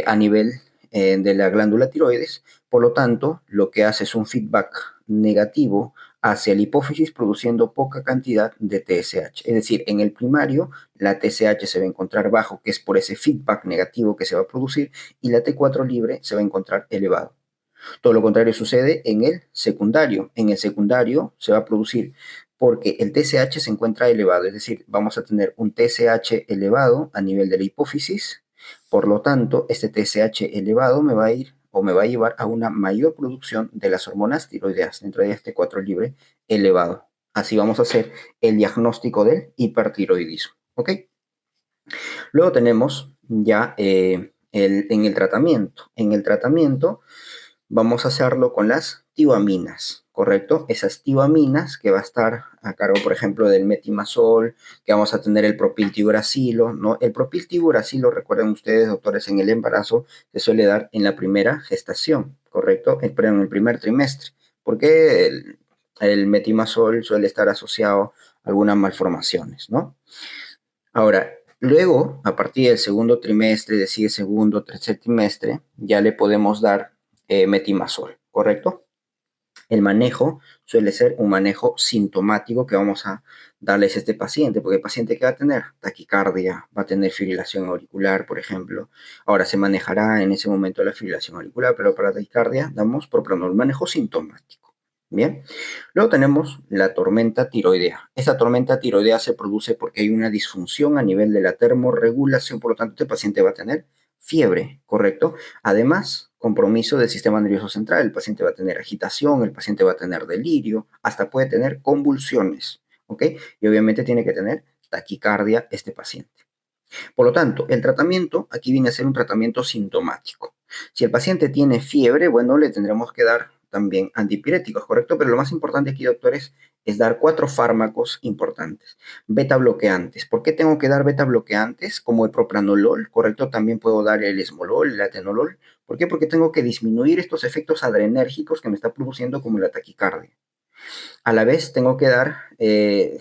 a nivel de la glándula tiroides. Por lo tanto, lo que hace es un feedback negativo hacia la hipófisis, produciendo poca cantidad de TSH. Es decir, en el primario la TSH se va a encontrar bajo, que es por ese feedback negativo que se va a producir, y la T4 libre se va a encontrar elevado. Todo lo contrario sucede en el secundario. En el secundario se va a producir porque el TSH se encuentra elevado, es decir, vamos a tener un TSH elevado a nivel de la hipófisis. Por lo tanto, este TSH elevado me va a ir o me va a llevar a una mayor producción de las hormonas tiroideas, dentro de este 4 libre elevado. Así vamos a hacer el diagnóstico del hipertiroidismo, ¿ok? Luego tenemos ya en el tratamiento. En el tratamiento vamos a hacerlo con las tioaminas, ¿correcto? Esas tioaminas que va a estar a cargo, por ejemplo, del metimazol, que vamos a tener el propiltiuracilo, ¿no? El propiltiuracilo, recuerden ustedes, doctores, en el embarazo se suele dar en la primera gestación, ¿correcto? Perdón, en el primer trimestre, porque el metimazol suele estar asociado a algunas malformaciones, ¿no? Ahora, luego, a partir del segundo trimestre, es decir, segundo, tercer trimestre, ya le podemos dar metimazol, ¿correcto? El manejo suele ser un manejo sintomático que vamos a darles a este paciente, porque el paciente que va a tener taquicardia, va a tener fibrilación auricular, por ejemplo. Ahora se manejará en ese momento la fibrilación auricular, pero para la taquicardia damos propranolol, manejo sintomático. Bien, luego tenemos la tormenta tiroidea. Esta tormenta tiroidea se produce porque hay una disfunción a nivel de la termorregulación, por lo tanto, este paciente va a tener fiebre, ¿correcto? Además, compromiso del sistema nervioso central. El paciente va a tener agitación, el paciente va a tener delirio, hasta puede tener convulsiones, ¿ok? Y obviamente tiene que tener taquicardia este paciente. Por lo tanto, el tratamiento aquí viene a ser un tratamiento sintomático. Si el paciente tiene fiebre, bueno, le tendremos que dar también antipiréticos, ¿correcto? Pero lo más importante aquí, doctores, es dar 4 fármacos importantes. Beta bloqueantes. ¿Por qué tengo que dar beta bloqueantes? Como el propranolol, ¿correcto? También puedo dar el esmolol, el atenolol. ¿Por qué? Porque tengo que disminuir estos efectos adrenérgicos que me está produciendo como la taquicardia. A la vez tengo que dar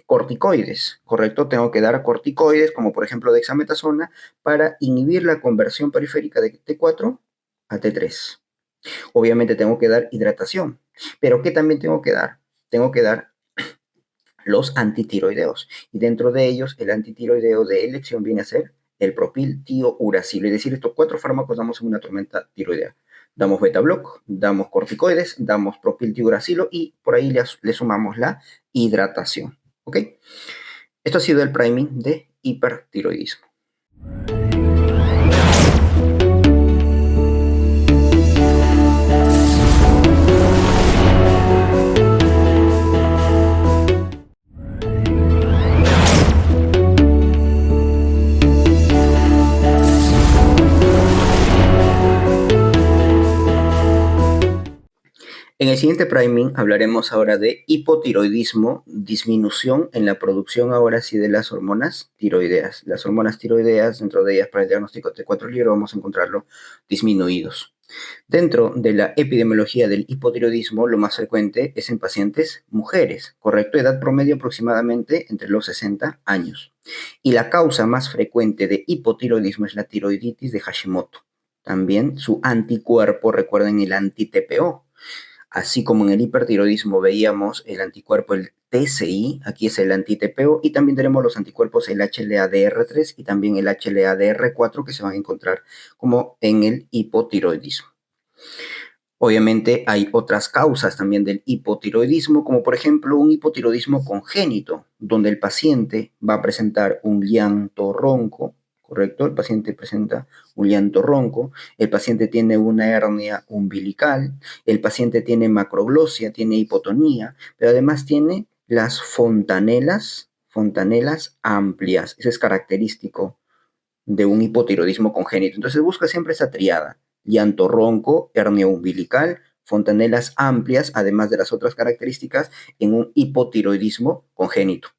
corticoides, ¿correcto? Tengo que dar corticoides, como por ejemplo dexametasona, para inhibir la conversión periférica de T4 a T3. Obviamente tengo que dar hidratación, pero ¿qué también tengo que dar? Tengo que dar los antitiroideos, y dentro de ellos el antitiroideo de elección viene a ser el propiltiouracilo, es decir, estos 4 fármacos damos en una tormenta tiroidea. Damos beta block, damos corticoides, damos propiltiouracilo y por ahí le sumamos la hidratación, ¿ok? Esto ha sido el priming de hipertiroidismo. En el siguiente priming hablaremos ahora de hipotiroidismo, disminución en la producción ahora sí de las hormonas tiroideas. Las hormonas tiroideas, dentro de ellas para el diagnóstico T4 libre, vamos a encontrarlo disminuidos. Dentro de la epidemiología del hipotiroidismo, lo más frecuente es en pacientes mujeres, correcto, edad promedio aproximadamente entre los 60 años. Y la causa más frecuente de hipotiroidismo es la tiroiditis de Hashimoto. También su anticuerpo, recuerden el anti-TPO. Así como en el hipertiroidismo veíamos el anticuerpo, el TCI, aquí es el anti-TPO, y también tenemos los anticuerpos, el HLA-DR3 y también el HLA-DR4 que se van a encontrar como en el hipotiroidismo. Obviamente hay otras causas también del hipotiroidismo, como por ejemplo un hipotiroidismo congénito, donde el paciente va a presentar un llanto ronco, ¿correcto? El paciente presenta un llanto ronco, el paciente tiene una hernia umbilical, el paciente tiene macroglosia, tiene hipotonía, pero además tiene las fontanelas amplias. Eso es característico de un hipotiroidismo congénito. Entonces busca siempre esa triada: llanto ronco, hernia umbilical, fontanelas amplias, además de las otras características, en un hipotiroidismo congénito.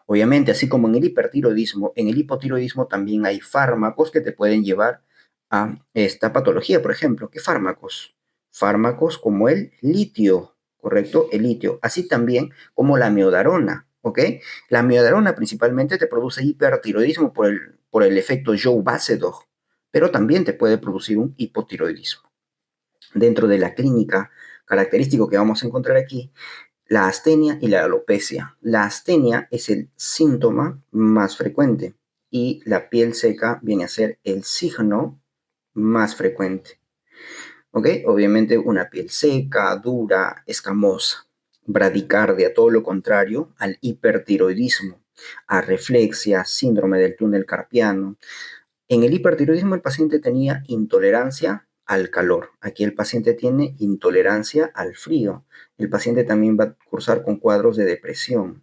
Obviamente, así como en el hipertiroidismo, en el hipotiroidismo también hay fármacos que te pueden llevar a esta patología. Por ejemplo, ¿qué fármacos? Fármacos como el litio, ¿correcto? El litio, así también como la miodarona, ¿ok? La miodarona principalmente te produce hipertiroidismo por el efecto Joe-Basedow, pero también te puede producir un hipotiroidismo. Dentro de la clínica característico que vamos a encontrar aquí, la astenia y la alopecia. La astenia es el síntoma más frecuente y la piel seca viene a ser el signo más frecuente. ¿Ok? Obviamente una piel seca, dura, escamosa. Bradicardia, todo lo contrario al hipertiroidismo, arreflexia, síndrome del túnel carpiano. En el hipertiroidismo el paciente tenía intolerancia al calor. Aquí el paciente tiene intolerancia al frío. El paciente también va a cursar con cuadros de depresión.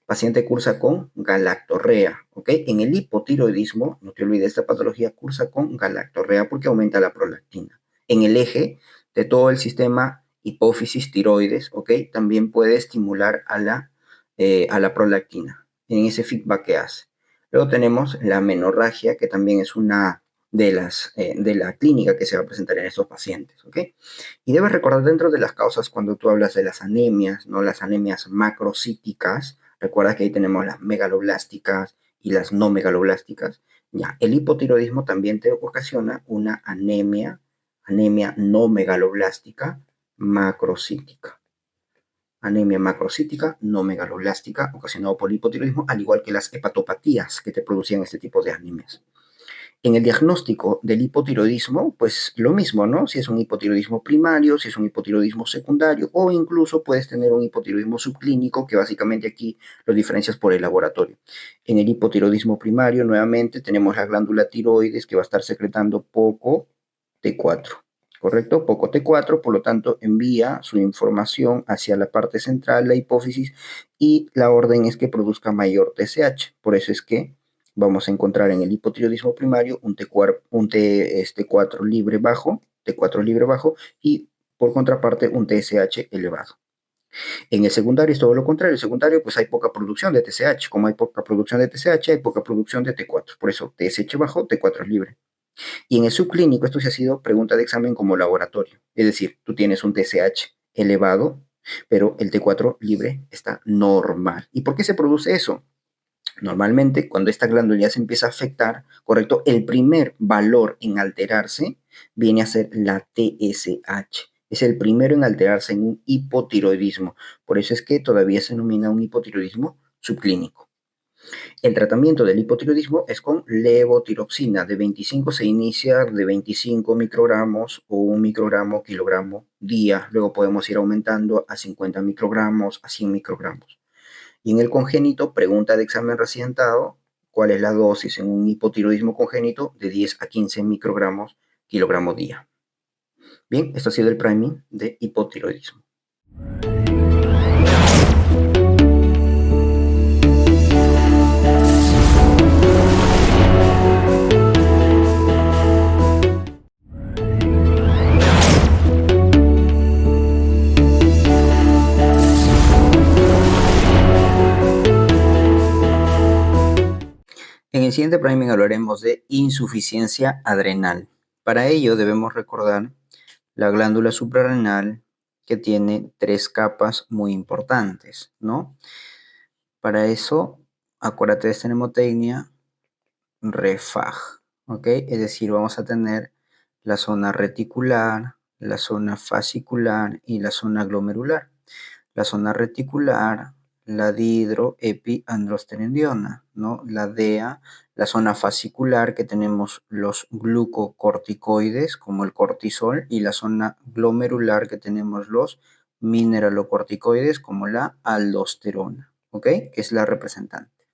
El paciente cursa con galactorrea, ¿ok? En el hipotiroidismo, no te olvides, esta patología cursa con galactorrea porque aumenta la prolactina. En el eje de todo el sistema hipófisis tiroides, ¿ok? También puede estimular a la prolactina en ese feedback que hace. Luego tenemos la menorragia, que también es una de la clínica que se va a presentar en estos pacientes, ¿ok? Y debes recordar dentro de las causas cuando tú hablas de las anemias, ¿no? Las anemias macrocíticas, recuerda que ahí tenemos las megaloblásticas y las no megaloblásticas. Ya, el hipotiroidismo también te ocasiona una anemia no megaloblástica macrocítica. anemia macrocítica no megaloblástica ocasionado por hipotiroidismo, al igual que las hepatopatías que te producían este tipo de anemias. En el diagnóstico del hipotiroidismo, pues lo mismo, ¿no? Si es un hipotiroidismo primario, si es un hipotiroidismo secundario, o incluso puedes tener un hipotiroidismo subclínico, que básicamente aquí lo diferencias por el laboratorio. En el hipotiroidismo primario, nuevamente, tenemos la glándula tiroides que va a estar secretando poco T4, ¿correcto? Poco T4, por lo tanto, envía su información hacia la parte central, la hipófisis, y la orden es que produzca mayor TSH. Por eso es que vamos a encontrar en el hipotiroidismo primario un T4 libre bajo, T4 libre bajo, y por contraparte un TSH elevado. En el secundario es todo lo contrario. En el secundario pues hay poca producción de TSH. Como hay poca producción de TSH, hay poca producción de T4. Por eso TSH bajo, T4 es libre. Y en el subclínico esto se ha sido pregunta de examen como laboratorio. Es decir, tú tienes un TSH elevado, pero el T4 libre está normal. ¿Y por qué se produce eso? Normalmente, cuando esta glándula ya se empieza a afectar, ¿correcto? El primer valor en alterarse viene a ser la TSH. Es el primero en alterarse en un hipotiroidismo. Por eso es que todavía se denomina un hipotiroidismo subclínico. El tratamiento del hipotiroidismo es con levotiroxina. De 25 se inicia de 25 microgramos o 1 microgramo kilogramo día. Luego podemos ir aumentando a 50 microgramos, a 100 microgramos. Y en el congénito, pregunta de examen recién dado, ¿cuál es la dosis en un hipotiroidismo congénito? De 10 a 15 microgramos kilogramo día. Bien, esto ha sido el priming de hipotiroidismo. En el siguiente priming hablaremos de insuficiencia adrenal. Para ello debemos recordar la glándula suprarrenal, que tiene 3 capas muy importantes, ¿no? Para eso, acuérdate de esta mnemotecnia, REFAG, ¿ok? Es decir, vamos a tener la zona reticular, la zona fascicular y la zona glomerular. La zona reticular, la dihidroepiandrostenediona, ¿no? La DEA, la zona fascicular, que tenemos los glucocorticoides como el cortisol, y la zona glomerular, que tenemos los mineralocorticoides como la aldosterona, ¿ok? Que es la representante.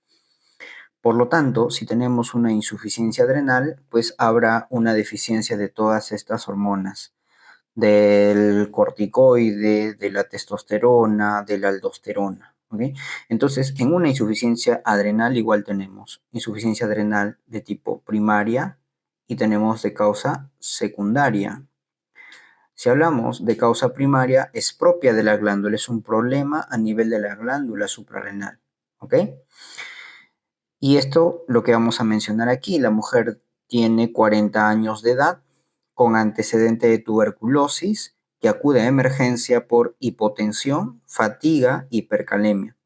Por lo tanto, si tenemos una insuficiencia adrenal, pues habrá una deficiencia de todas estas hormonas, del corticoide, de la testosterona, de la aldosterona. ¿Okay? Entonces, en una insuficiencia adrenal igual tenemos insuficiencia adrenal de tipo primaria y tenemos de causa secundaria. Si hablamos de causa primaria, es propia de la glándula, es un problema a nivel de la glándula suprarrenal. ¿Ok? Y esto lo que vamos a mencionar aquí, la mujer tiene 40 años de edad, con antecedente de tuberculosis, que acude a emergencia por hipotensión, fatiga, hipercalemia,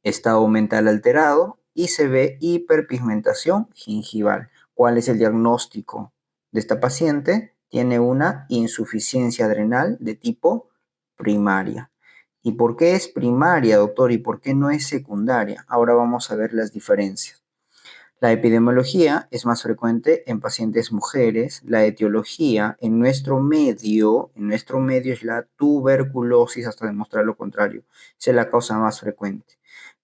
estado mental alterado y se ve hiperpigmentación gingival. ¿Cuál es el diagnóstico de esta paciente? Tiene una insuficiencia adrenal de tipo primaria. ¿Y por qué es primaria, doctor? ¿Y por qué no es secundaria? Ahora vamos a ver las diferencias. La epidemiología es más frecuente en pacientes mujeres. La etiología en nuestro medio es la tuberculosis, hasta demostrar lo contrario. Esa es la causa más frecuente.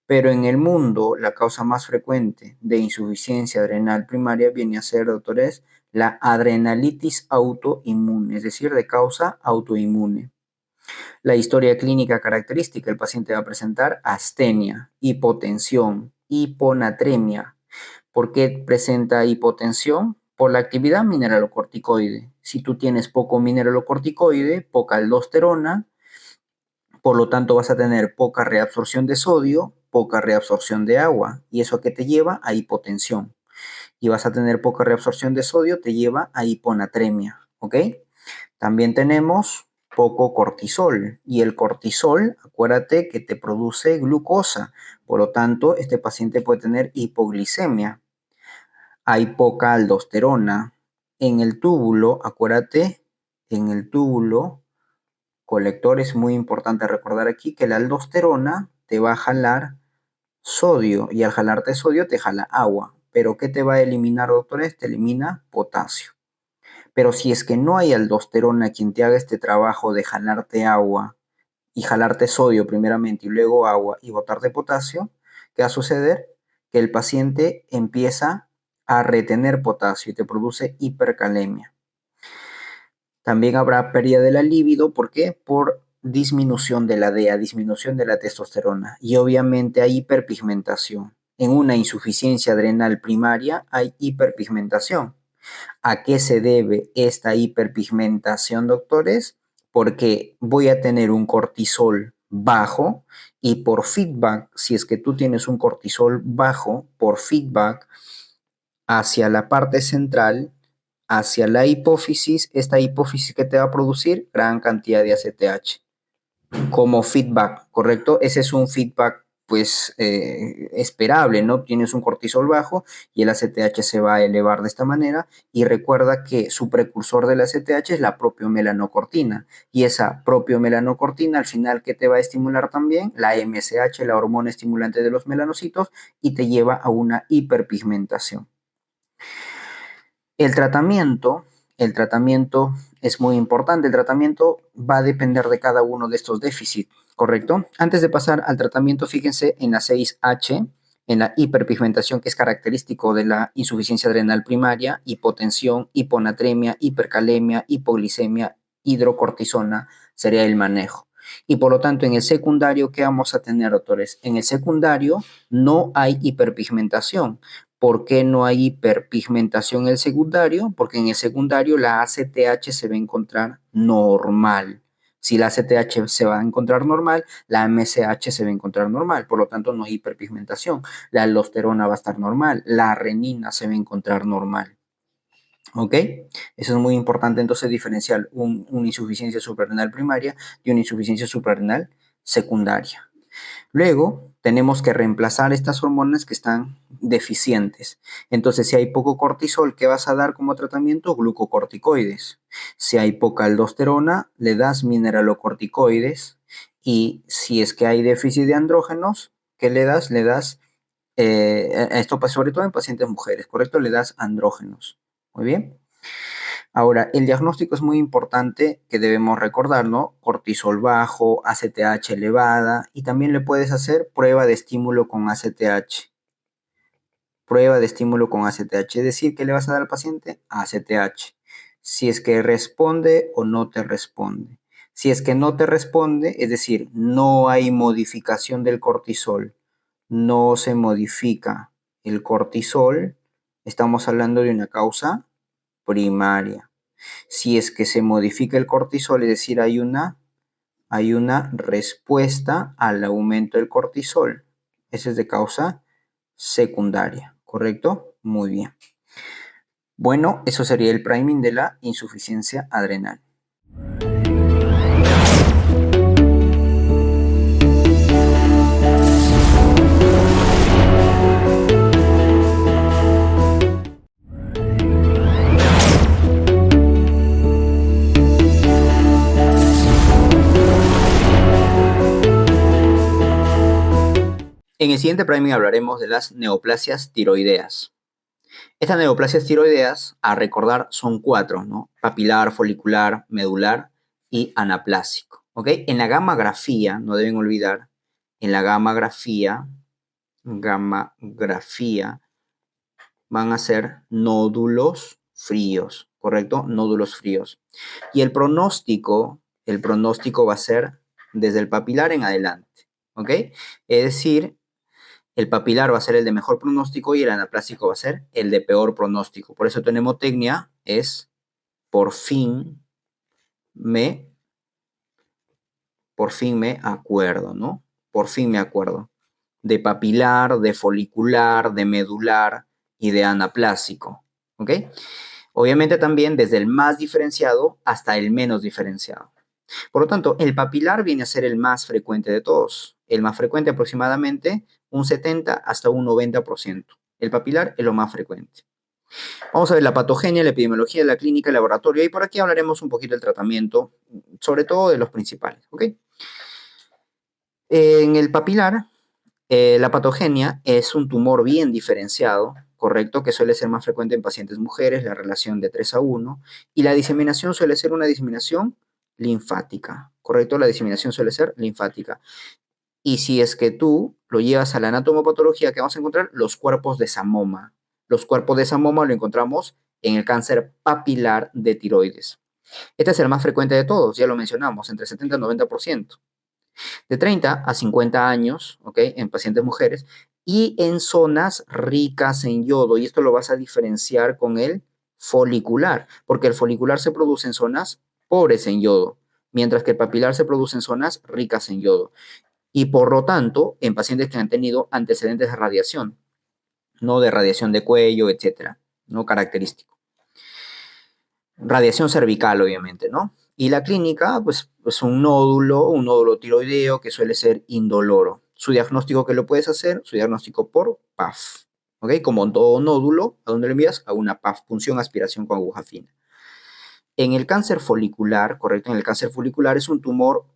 Pero en el mundo, la causa más frecuente de insuficiencia adrenal primaria viene a ser, doctores, la adrenalitis autoinmune, es decir, de causa autoinmune. La historia clínica característica, el paciente va a presentar astenia, hipotensión, hiponatremia. ¿Por qué presenta hipotensión? Por la actividad mineralocorticoide. Si tú tienes poco mineralocorticoide, poca aldosterona, por lo tanto vas a tener poca reabsorción de sodio, poca reabsorción de agua. ¿Y eso qué te lleva? A hipotensión. Y vas a tener poca reabsorción de sodio, te lleva a hiponatremia. ¿Ok? También tenemos poco cortisol, y el cortisol, acuérdate que te produce glucosa, por lo tanto este paciente puede tener hipoglicemia. Hay poca aldosterona. En el túbulo, acuérdate, en el túbulo colector. Es muy importante recordar aquí que la aldosterona te va a jalar sodio y al jalarte sodio te jala agua. Pero ¿qué te va a eliminar, doctores? Te elimina potasio. Pero si es que no hay aldosterona quien te haga este trabajo de jalarte agua y jalarte sodio primeramente y luego agua y botarte potasio, ¿qué va a suceder? Que el paciente empieza a retener potasio y te produce hipercalemia. También habrá pérdida de la libido, ¿por qué? Por disminución de la DEA, disminución de la testosterona y obviamente hay hiperpigmentación. En una insuficiencia adrenal primaria hay hiperpigmentación. ¿A qué se debe esta hiperpigmentación, doctores? Porque voy a tener un cortisol bajo y por feedback, si es que tú tienes un cortisol bajo, por feedback hacia la parte central, hacia la hipófisis, esta hipófisis que te va a producir gran cantidad de ACTH como feedback, ¿correcto? Ese es un feedback pues esperable, ¿no? Tienes un cortisol bajo y el ACTH se va a elevar de esta manera y recuerda que su precursor del ACTH es la propiomilanocortina y esa propiomilanocortina al final que te va a estimular también la MSH, la hormona estimulante de los melanocitos y te lleva a una hiperpigmentación. El tratamiento es muy importante. El tratamiento va a depender de cada uno de estos déficits, ¿correcto? Antes de pasar al tratamiento, fíjense en la 6H, en la hiperpigmentación que es característico de la insuficiencia adrenal primaria, hipotensión, hiponatremia, hipercalemia, hipoglicemia, hidrocortisona, sería el manejo. Y por lo tanto, en el secundario, ¿qué vamos a tener, doctores? En el secundario no hay hiperpigmentación. ¿Por qué no hay hiperpigmentación en el secundario? Porque en el secundario la ACTH se va a encontrar normal. Si la ACTH se va a encontrar normal, la MSH se va a encontrar normal. Por lo tanto, no hay hiperpigmentación. La aldosterona va a estar normal. La renina se va a encontrar normal. ¿Ok? Eso es muy importante entonces diferenciar una insuficiencia suprarrenal primaria de una insuficiencia suprarrenal secundaria. Luego, tenemos que reemplazar estas hormonas que están deficientes. Entonces, si hay poco cortisol, ¿qué vas a dar como tratamiento? Glucocorticoides. Si hay poca aldosterona, le das mineralocorticoides. Y si es que hay déficit de andrógenos, ¿qué le das? Le das, esto pasa sobre todo en pacientes mujeres, ¿correcto? Le das andrógenos. Muy bien. Ahora, el diagnóstico es muy importante que debemos recordar, ¿no? Cortisol bajo, ACTH elevada y también le puedes hacer prueba de estímulo con ACTH. Prueba de estímulo con ACTH, es decir, ¿qué le vas a dar al paciente? ACTH. Si es que responde o no te responde. Si es que no te responde, es decir, no hay modificación del cortisol, no se modifica el cortisol, estamos hablando de una causa primaria. Si es que se modifica el cortisol, es decir, hay una respuesta al aumento del cortisol. Ese es de causa secundaria, ¿correcto? Muy bien. Bueno, eso sería el priming de la insuficiencia adrenal. En el siguiente priming hablaremos de las neoplasias tiroideas. Estas neoplasias tiroideas, a recordar, son 4, ¿no? Papilar, folicular, medular y anaplásico, ¿ok? En la gammagrafía, no deben olvidar, en la gammagrafía van a ser nódulos fríos, ¿correcto? Nódulos fríos. Y el pronóstico va a ser desde el papilar en adelante, ¿ok? Es decir, el papilar va a ser el de mejor pronóstico y el anaplásico va a ser el de peor pronóstico. Por eso tu mnemotecnia es por fin me acuerdo, ¿no? Por fin me acuerdo. De papilar, de folicular, de medular y de anaplásico, ¿ok? Obviamente también desde el más diferenciado hasta el menos diferenciado. Por lo tanto, el papilar viene a ser el más frecuente de todos. El más frecuente aproximadamente un 70 hasta un 90%. El papilar es lo más frecuente. Vamos a ver la patogenia, la epidemiología, la clínica, el laboratorio, y por aquí hablaremos un poquito del tratamiento, sobre todo de los principales, ¿ok? En el papilar, la patogenia es un tumor bien diferenciado, correcto, que suele ser más frecuente en pacientes mujeres, la relación de 3 a 1, y la diseminación suele ser una diseminación linfática, correcto, la diseminación suele ser linfática. Y si es que tú lo llevas a la anatomopatología, que vamos a encontrar los cuerpos de Samoma. Los cuerpos de Samoma lo encontramos en el cáncer papilar de tiroides. Este es el más frecuente de todos, ya lo mencionamos, entre 70 y 90%. De 30 a 50 años, ¿ok? En pacientes mujeres y en zonas ricas en yodo. Y esto lo vas a diferenciar con el folicular, porque el folicular se produce en zonas pobres en yodo, mientras que el papilar se produce en zonas ricas en yodo. Y por lo tanto, en pacientes que han tenido antecedentes de radiación, no de radiación de cuello, etcétera, no característico. Radiación cervical, obviamente, ¿no? Y la clínica, pues, es un nódulo tiroideo que suele ser indoloro. Su diagnóstico que lo puedes hacer, su diagnóstico por PAF, ¿ok? Como en todo nódulo, ¿a dónde lo envías? A una PAF, punción aspiración con aguja fina. En el cáncer folicular, correcto, en el cáncer folicular es un tumor,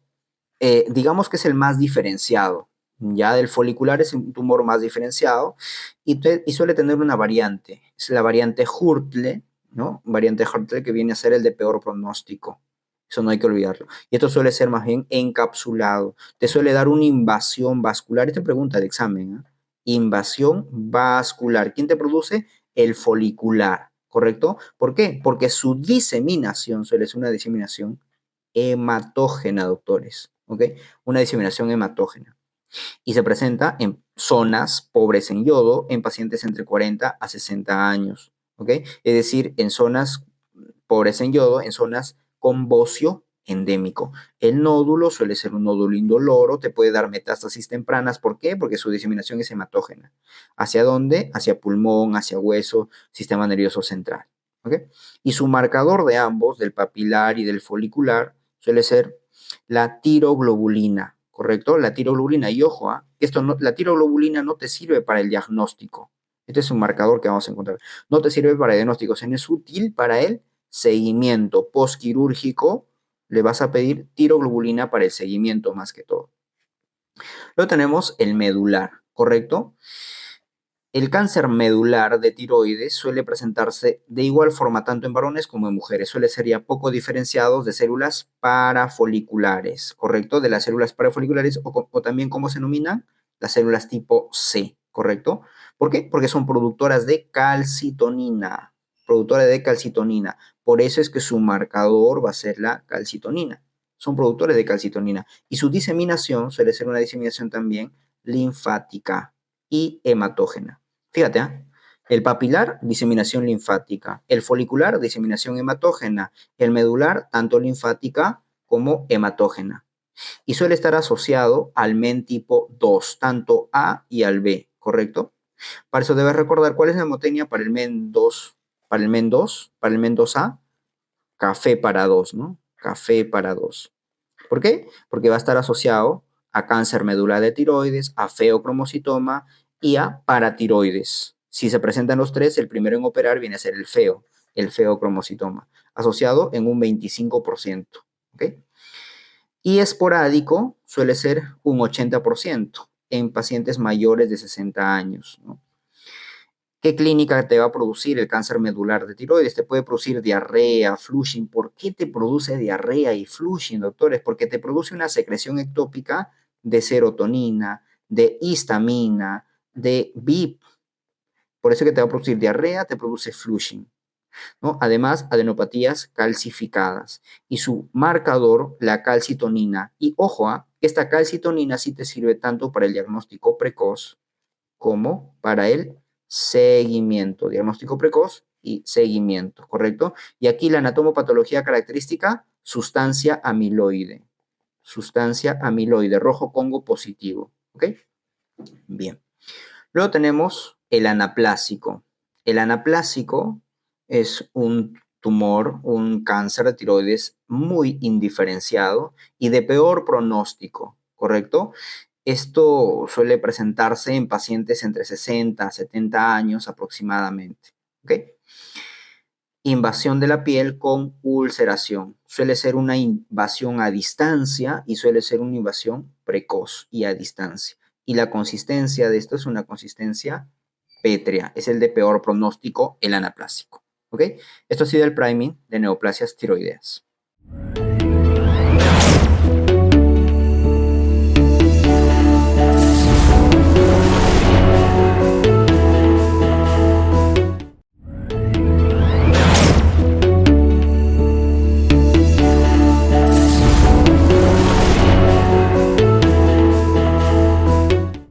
digamos que es el más diferenciado. Ya del folicular es un tumor más diferenciado y suele tener una variante. Es la variante Hurtle, ¿no? Variante Hurtle que viene a ser el de peor pronóstico. Eso no hay que olvidarlo. Y esto suele ser más bien encapsulado. Te suele dar una invasión vascular. Esta pregunta de examen, ¿eh? Invasión vascular. ¿Quién te produce? El folicular, ¿correcto? ¿Por qué? Porque su diseminación suele ser una diseminación hematógena, doctores, ¿ok? Una diseminación hematógena. Y se presenta en zonas pobres en yodo en pacientes entre 40 a 60 años, ¿ok? Es decir, en zonas pobres en yodo, en zonas con bocio endémico. El nódulo suele ser un nódulo indoloro, te puede dar metástasis tempranas. ¿Por qué? Porque su diseminación es hematógena. ¿Hacia dónde? Hacia pulmón, hacia hueso, sistema nervioso central. ¿Ok? Y su marcador de ambos, del papilar y del folicular, suele ser la tiroglobulina, ¿correcto? La tiroglobulina. Y ojo, la tiroglobulina no te sirve para el diagnóstico. Este es un marcador que vamos a encontrar. No te sirve para el diagnóstico, es útil para el seguimiento postquirúrgico. Le vas a pedir tiroglobulina para el seguimiento más que todo. Luego tenemos el medular, ¿correcto? El cáncer medular de tiroides suele presentarse de igual forma tanto en varones como en mujeres. Suele ser ya poco diferenciados de células parafoliculares, ¿correcto? De las células parafoliculares o también, ¿cómo se denominan? Las células tipo C, ¿correcto? ¿Por qué? Porque son productoras de calcitonina, productora de calcitonina. Por eso es que su marcador va a ser la calcitonina. Son productores de calcitonina. Y su diseminación suele ser una diseminación también linfática y hematógena. Fíjate, ¿eh? El papilar, diseminación linfática. El folicular, diseminación hematógena. El medular, tanto linfática como hematógena. Y suele estar asociado al MEN tipo 2, tanto A y al B, ¿correcto? Para eso debes recordar cuál es la hemotecnia para el MEN 2. Para el MEN 2, para el MEN 2A, café para 2, ¿no? Café para 2. ¿Por qué? Porque va a estar asociado a cáncer medular de tiroides, a feocromocitoma y a paratiroides. Si se presentan los tres, el primero en operar viene a ser el feocromocitoma, asociado en un 25%. ¿Ok? Y esporádico suele ser un 80% en pacientes mayores de 60 años, ¿no? ¿Qué clínica te va a producir el cáncer medular de tiroides? Te puede producir diarrea, flushing. ¿Por qué te produce diarrea y flushing, doctores? Porque te produce una secreción ectópica de serotonina, de histamina, de VIP. Por eso que te va a producir diarrea, te produce flushing, ¿no? Además, adenopatías calcificadas. Y su marcador, la calcitonina. Y ojo, esta calcitonina sí te sirve tanto para el diagnóstico precoz como para el seguimiento, diagnóstico precoz y seguimiento, ¿correcto? Y aquí la anatomopatología característica, sustancia amiloide, rojo Congo positivo, ¿ok? Bien. Luego tenemos el anaplásico. El anaplásico es un tumor, un cáncer de tiroides muy indiferenciado y de peor pronóstico, ¿correcto? Esto suele presentarse en pacientes entre 60 a 70 años aproximadamente, ¿ok? Invasión de la piel con ulceración. Suele ser una invasión a distancia y suele ser una invasión precoz y a distancia. Y la consistencia de esto es una consistencia pétrea. Es el de peor pronóstico, el anaplásico. ¿Ok? Esto ha sido el priming de neoplasias tiroideas.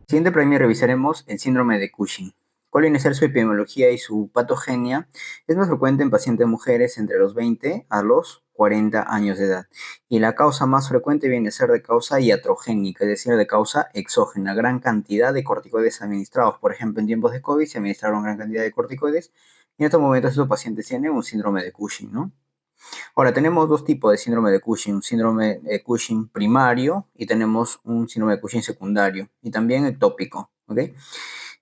Siguiente premio revisaremos el síndrome de Cushing. ¿Cuál viene a ser su epidemiología y su patogenia? Es más frecuente en pacientes mujeres entre los 20 a los 40 años de edad. Y la causa más frecuente viene a ser de causa iatrogénica, es decir, de causa exógena. Gran cantidad de corticoides administrados. Por ejemplo, en tiempos de COVID se administraron gran cantidad de corticoides y en estos momentos estos pacientes tienen un síndrome de Cushing, ¿no? Ahora, tenemos dos tipos de síndrome de Cushing, un síndrome de Cushing primario y tenemos un síndrome de Cushing secundario y también ectópico, ¿ok?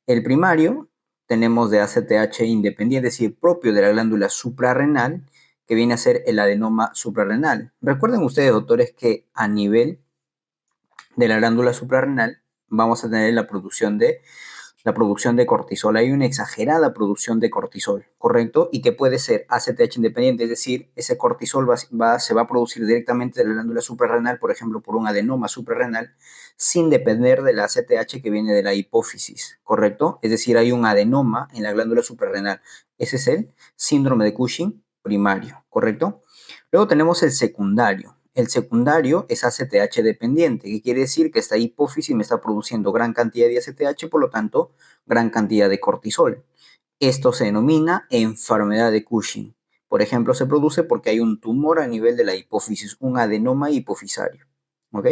El primario tenemos de ACTH independiente, es decir, propio de la glándula suprarrenal, que viene a ser el adenoma suprarrenal. Recuerden ustedes, doctores, que a nivel de la glándula suprarrenal vamos a tener la producción de cortisol. Hay una exagerada producción de cortisol, ¿correcto? Y que puede ser ACTH independiente, es decir, ese cortisol se va a producir directamente de la glándula suprarrenal, por ejemplo, por un adenoma suprarrenal, sin depender de la ACTH que viene de la hipófisis, ¿correcto? Es decir, hay un adenoma en la glándula suprarrenal. Ese es el síndrome de Cushing primario, ¿correcto? Luego tenemos el secundario. El secundario es ACTH dependiente, que quiere decir que esta hipófisis me está produciendo gran cantidad de ACTH, por lo tanto, gran cantidad de cortisol. Esto se denomina enfermedad de Cushing. Por ejemplo, se produce porque hay un tumor a nivel de la hipófisis, un adenoma hipofisario. ¿Ok?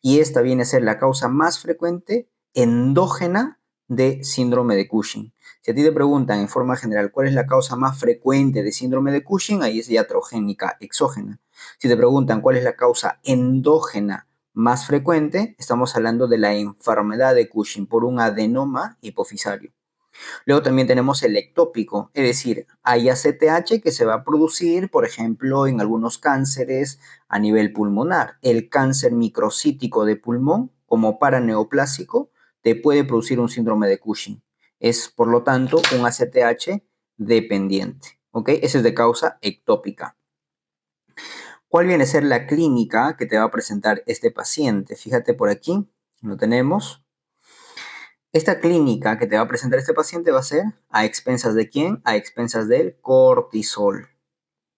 Y esta viene a ser la causa más frecuente endógena de síndrome de Cushing. Si a ti te preguntan en forma general cuál es la causa más frecuente de síndrome de Cushing, ahí es iatrogénica, exógena. Si te preguntan cuál es la causa endógena más frecuente, estamos hablando de la enfermedad de Cushing por un adenoma hipofisario. Luego también tenemos el ectópico, es decir, hay ACTH que se va a producir, por ejemplo, en algunos cánceres a nivel pulmonar. El cáncer microcítico de pulmón, como paraneoplásico, te puede producir un síndrome de Cushing. Es, por lo tanto, un ACTH dependiente. ¿Ok? Ese es de causa ectópica. ¿Cuál viene a ser la clínica que te va a presentar este paciente? Fíjate por aquí, lo tenemos. Esta clínica que te va a presentar este paciente va a ser a expensas de quién? A expensas del cortisol.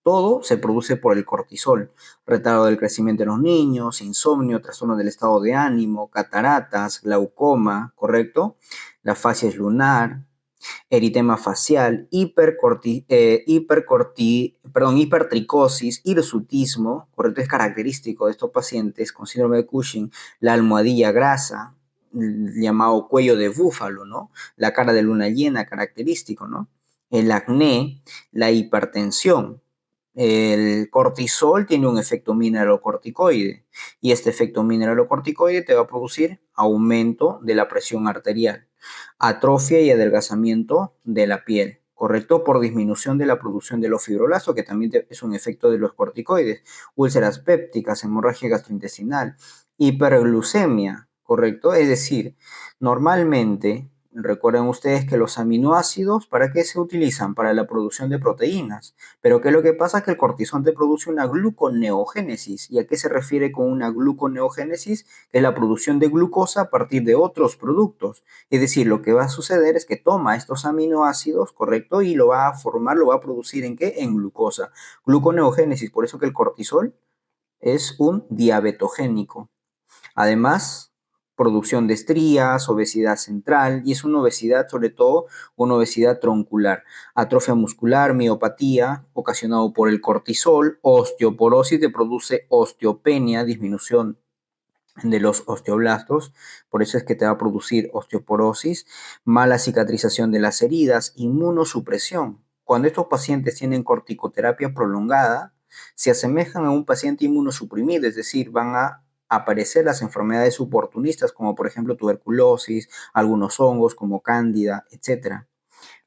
Todo se produce por el cortisol. Retardo del crecimiento en los niños, insomnio, trastorno del estado de ánimo, cataratas, glaucoma, ¿correcto? La fascia lunar, eritema facial, hipertricosis, hirsutismo, ¿correcto? Es característico de estos pacientes con síndrome de Cushing, la almohadilla grasa, llamado cuello de búfalo, ¿no? La cara de luna llena, característico, ¿no? El acné, la hipertensión. El cortisol tiene un efecto mineralocorticoide y este efecto mineralocorticoide te va a producir aumento de la presión arterial, atrofia y adelgazamiento de la piel, ¿correcto? Por disminución de la producción de los fibroblastos, que también es un efecto de los corticoides, úlceras pépticas, hemorragia gastrointestinal, hiperglucemia, ¿correcto? Es decir, normalmente, recuerden ustedes que los aminoácidos, ¿para qué se utilizan? Para la producción de proteínas. Pero ¿qué es lo que pasa? Que el cortisol te produce una gluconeogénesis. ¿Y a qué se refiere con una gluconeogénesis? Es la producción de glucosa a partir de otros productos. Es decir, lo que va a suceder es que toma estos aminoácidos, ¿correcto? Y lo va a formar, lo va a producir ¿en qué? En glucosa. Gluconeogénesis, por eso que el cortisol es un diabetogénico. Además, producción de estrías, obesidad central, y es una obesidad, sobre todo, una obesidad troncular, atrofia muscular, miopatía, ocasionado por el cortisol, osteoporosis, te produce osteopenia, disminución de los osteoblastos, por eso es que te va a producir osteoporosis, mala cicatrización de las heridas, inmunosupresión. Cuando estos pacientes tienen corticoterapia prolongada, se asemejan a un paciente inmunosuprimido, es decir, van a aparecer las enfermedades oportunistas, como por ejemplo tuberculosis, algunos hongos como cándida, etc.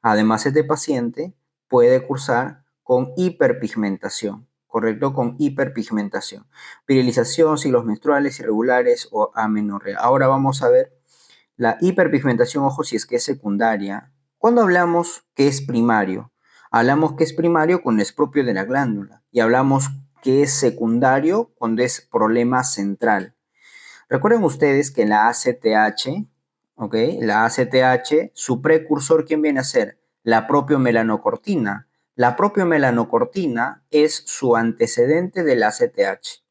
Además, este paciente puede cursar con hiperpigmentación, ¿correcto? Con hiperpigmentación. Virilización, ciclos menstruales irregulares o amenorrea. Ahora vamos a ver la hiperpigmentación, ojo, si es que es secundaria. Cuando hablamos que es primario, hablamos que es primario cuando es propio de la glándula y hablamos que es secundario cuando es problema central. Recuerden ustedes que la ACTH, ¿ok? La ACTH, su precursor, ¿quién viene a ser? La propiomelanocortina. La propiomelanocortina es su antecedente de la ACTH.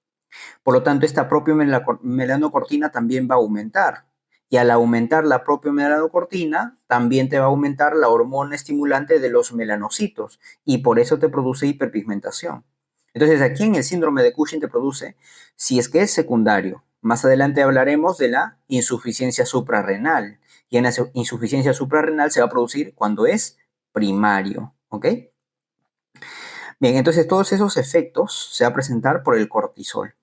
Por lo tanto, esta propiomelanocortina también va a aumentar. Y al aumentar la propiomelanocortina, también te va a aumentar la hormona estimulante de los melanocitos. Y por eso te produce hiperpigmentación. Entonces, aquí en el síndrome de Cushing te produce, si es que es secundario. Más adelante hablaremos de la insuficiencia suprarrenal. Y en la insuficiencia suprarrenal se va a producir cuando es primario. ¿Ok? Bien, entonces todos esos efectos se va a presentar por el cortisol.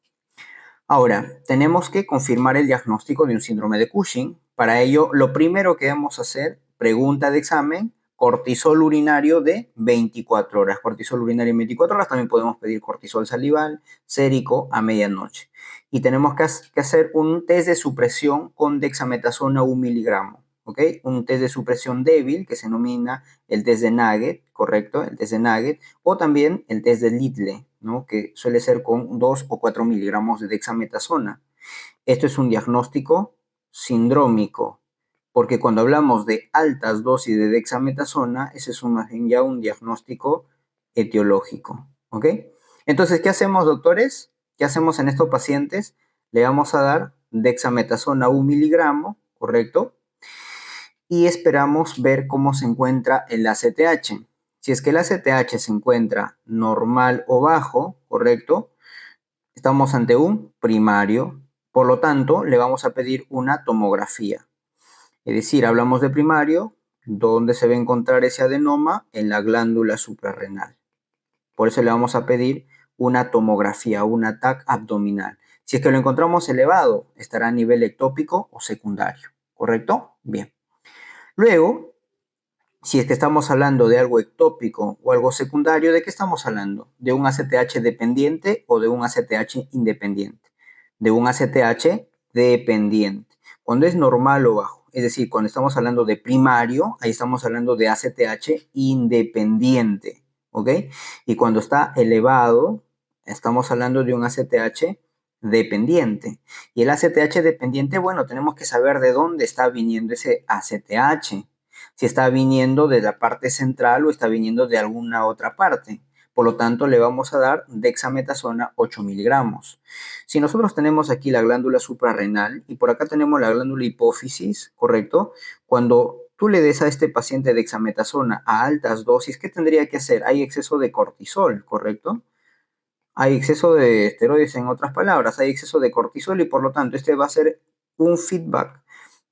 Ahora, tenemos que confirmar el diagnóstico de un síndrome de Cushing. Para ello, lo primero que vamos a hacer, pregunta de examen, cortisol urinario de 24 horas. Cortisol urinario en 24 horas, también podemos pedir cortisol salival, sérico a medianoche. Y tenemos que hacer un test de supresión con dexametasona 1 miligramo. ¿Ok? Un test de supresión débil que se denomina el test de Nugget, ¿correcto? El test de Nugget, o también el test de Lidle, ¿no? Que suele ser con 2 o 4 miligramos de dexametasona. Esto es un diagnóstico sindrómico, porque cuando hablamos de altas dosis de dexametasona, ese es ya un diagnóstico etiológico, ¿ok? Entonces, ¿qué hacemos, doctores? ¿Qué hacemos en estos pacientes? Le vamos a dar dexametasona 1 miligramo, ¿correcto? Y esperamos ver cómo se encuentra el ACTH. Si es que el ACTH se encuentra normal o bajo, ¿correcto? Estamos ante un primario. Por lo tanto, le vamos a pedir una tomografía. Es decir, hablamos de primario, ¿dónde se va a encontrar ese adenoma? En la glándula suprarrenal. Por eso le vamos a pedir una tomografía, una TAC abdominal. Si es que lo encontramos elevado, estará a nivel ectópico o secundario, ¿correcto? Bien. Luego, si es que estamos hablando de algo ectópico o algo secundario, ¿de qué estamos hablando? ¿De un ACTH dependiente o de un ACTH independiente? De un ACTH dependiente. Cuando es normal o bajo, es decir, cuando estamos hablando de primario, ahí estamos hablando de ACTH independiente, ¿ok? Y cuando está elevado, estamos hablando de un ACTH dependiente. Y el ACTH dependiente, bueno, tenemos que saber de dónde está viniendo ese ACTH, si está viniendo de la parte central o está viniendo de alguna otra parte. Por lo tanto, le vamos a dar dexametasona 8 miligramos. Si nosotros tenemos aquí la glándula suprarrenal y por acá tenemos la glándula hipófisis, ¿correcto? Cuando tú le des a este paciente dexametasona a altas dosis, ¿qué tendría que hacer? Hay exceso de cortisol, ¿correcto? Hay exceso de esteroides, en otras palabras, hay exceso de cortisol y por lo tanto este va a ser un feedback.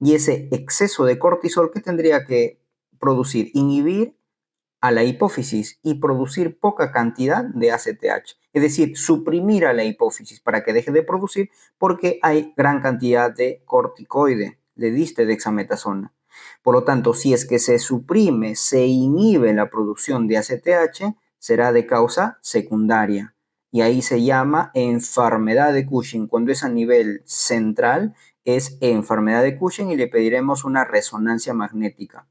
Y ese exceso de cortisol, ¿qué tendría que producir? Inhibir a la hipófisis y producir poca cantidad de ACTH. Es decir, suprimir a la hipófisis para que deje de producir porque hay gran cantidad de corticoide, le diste dexametasona. Por lo tanto, si es que se suprime, se inhibe la producción de ACTH, será de causa secundaria. Y ahí se llama enfermedad de Cushing. Cuando es a nivel central, es enfermedad de Cushing y le pediremos una resonancia magnética.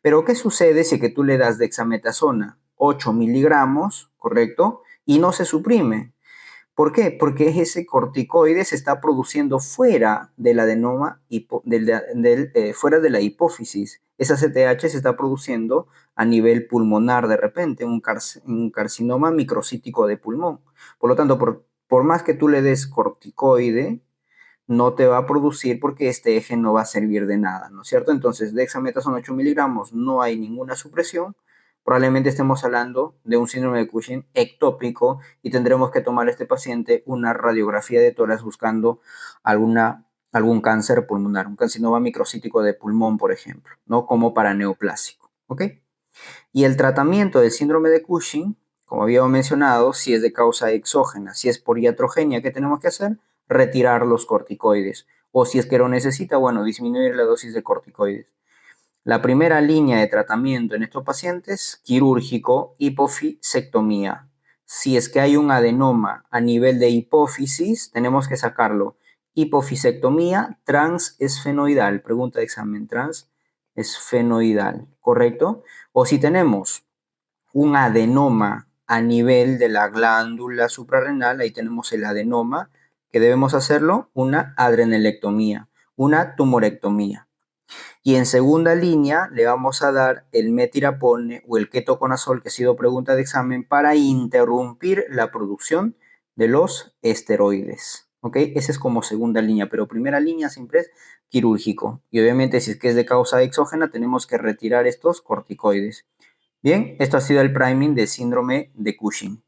Pero, ¿qué sucede si que tú le das dexametasona 8 miligramos, ¿correcto? Y no se suprime. ¿Por qué? Porque ese corticoide se está produciendo fuera del adenoma, fuera de la hipófisis. Esa CTH se está produciendo a nivel pulmonar de repente, un carcinoma microcítico de pulmón. Por lo tanto, por más que tú le des corticoide, no te va a producir porque este eje no va a servir de nada, ¿no es cierto? Entonces, dexametasona 8 miligramos, no hay ninguna supresión. Probablemente estemos hablando de un síndrome de Cushing ectópico y tendremos que tomar a este paciente una radiografía de tórax buscando algún cáncer pulmonar, un carcinoma microcítico de pulmón, por ejemplo, ¿no? Como paraneoplásico, ¿ok? Y el tratamiento del síndrome de Cushing, como habíamos mencionado, si es de causa exógena, si es por iatrogenia, ¿qué tenemos que hacer? Retirar los corticoides. O si es que lo necesita, bueno, disminuir la dosis de corticoides. La primera línea de tratamiento en estos pacientes, quirúrgico, hipofisectomía. Si es que hay un adenoma a nivel de hipófisis, tenemos que sacarlo. Hipofisectomía transesfenoidal. Pregunta de examen, transesfenoidal, ¿correcto? O si tenemos un adenoma a nivel de la glándula suprarrenal, ahí tenemos el adenoma, que debemos hacerlo, una adrenelectomía, una tumorectomía. Y en segunda línea le vamos a dar el metirapone o el ketoconazol, que ha sido pregunta de examen, para interrumpir la producción de los esteroides. ¿Ok? Esa es como segunda línea, pero primera línea siempre es quirúrgico. Y obviamente si es que es de causa exógena, tenemos que retirar estos corticoides. Bien, esto ha sido el priming de síndrome de Cushing.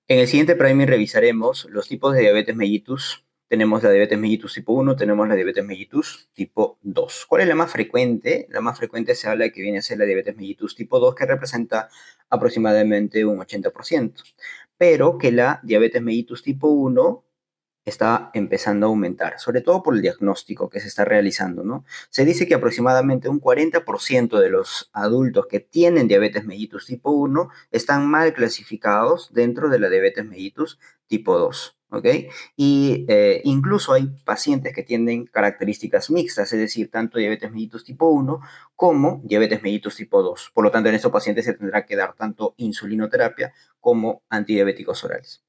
En el siguiente priming revisaremos los tipos de diabetes mellitus. Tenemos la diabetes mellitus tipo 1, tenemos la diabetes mellitus tipo 2. ¿Cuál es la más frecuente? La más frecuente se habla de que viene a ser la diabetes mellitus tipo 2, que representa aproximadamente un 80%. Pero que la diabetes mellitus tipo 1 está empezando a aumentar, sobre todo por el diagnóstico que se está realizando, ¿no? Se dice que aproximadamente un 40% de los adultos que tienen diabetes mellitus tipo 1 están mal clasificados dentro de la diabetes mellitus tipo 2, ¿ok? Y incluso hay pacientes que tienen características mixtas, es decir, tanto diabetes mellitus tipo 1 como diabetes mellitus tipo 2. Por lo tanto, en estos pacientes se tendrá que dar tanto insulinoterapia como antidiabéticos orales.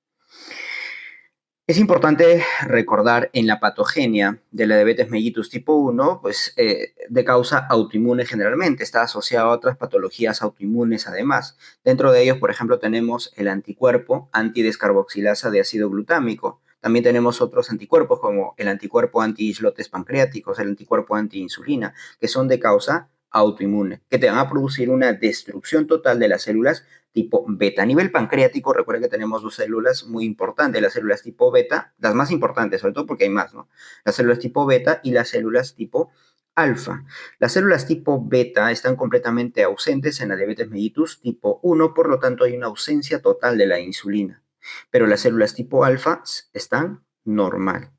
Es importante recordar en la patogenia de la diabetes mellitus tipo 1, pues de causa autoinmune generalmente, está asociado a otras patologías autoinmunes además. Dentro de ellos, por ejemplo, tenemos el anticuerpo antidescarboxilasa de ácido glutámico. También tenemos otros anticuerpos como el anticuerpo anti-islotes pancreáticos, el anticuerpo anti-insulina, que son de causa autoinmune, que te van a producir una destrucción total de las células tipo beta. A nivel pancreático, recuerden que tenemos dos células muy importantes, las células tipo beta, las más importantes, sobre todo porque hay más, ¿no? Las células tipo beta y las células tipo alfa. Las células tipo beta están completamente ausentes en la diabetes mellitus tipo 1, por lo tanto hay una ausencia total de la insulina. Pero las células tipo alfa están normal.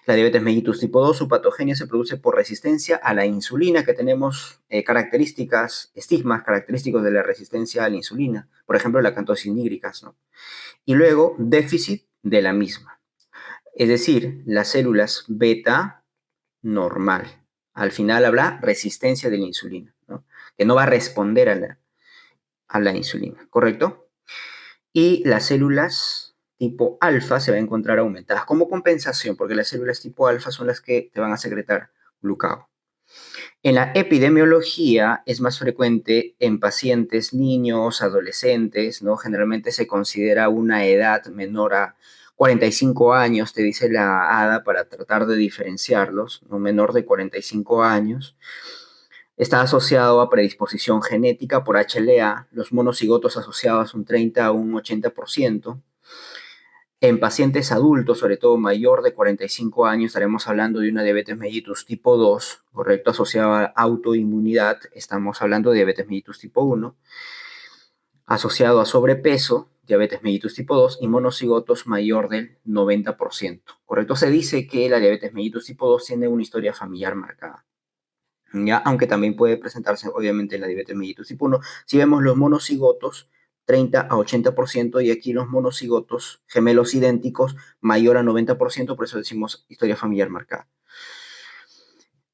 La diabetes mellitus tipo 2, su patogenia se produce por resistencia a la insulina, que tenemos estigmas característicos de la resistencia a la insulina, por ejemplo, la acantosas nígricas, ¿no? Y luego, déficit de la misma, es decir, las células beta normal. Al final habla resistencia de la insulina, ¿no? Que no va a responder a la insulina, ¿correcto? Y las células tipo alfa se van a encontrar aumentadas como compensación, porque las células tipo alfa son las que te van a secretar glucagón. En la epidemiología es más frecuente en pacientes niños, adolescentes, ¿no? Generalmente se considera una edad menor a 45 años, te dice la ADA, para tratar de diferenciarlos, ¿no? Menor de 45 años. Está asociado a predisposición genética por HLA, los monocigotos asociados un 30 a un 80%. En pacientes adultos, sobre todo mayor de 45 años, estaremos hablando de una diabetes mellitus tipo 2, correcto, asociada a autoinmunidad. Estamos hablando de diabetes mellitus tipo 1, asociado a sobrepeso, diabetes mellitus tipo 2 y monocigotos mayor del 90%, correcto. Se dice que la diabetes mellitus tipo 2 tiene una historia familiar marcada. ¿Ya? Aunque también puede presentarse obviamente en la diabetes mellitus tipo 1. Si vemos los monocigotos, 30 a 80%, y aquí los monocigotos gemelos idénticos mayor a 90%, por eso decimos historia familiar marcada.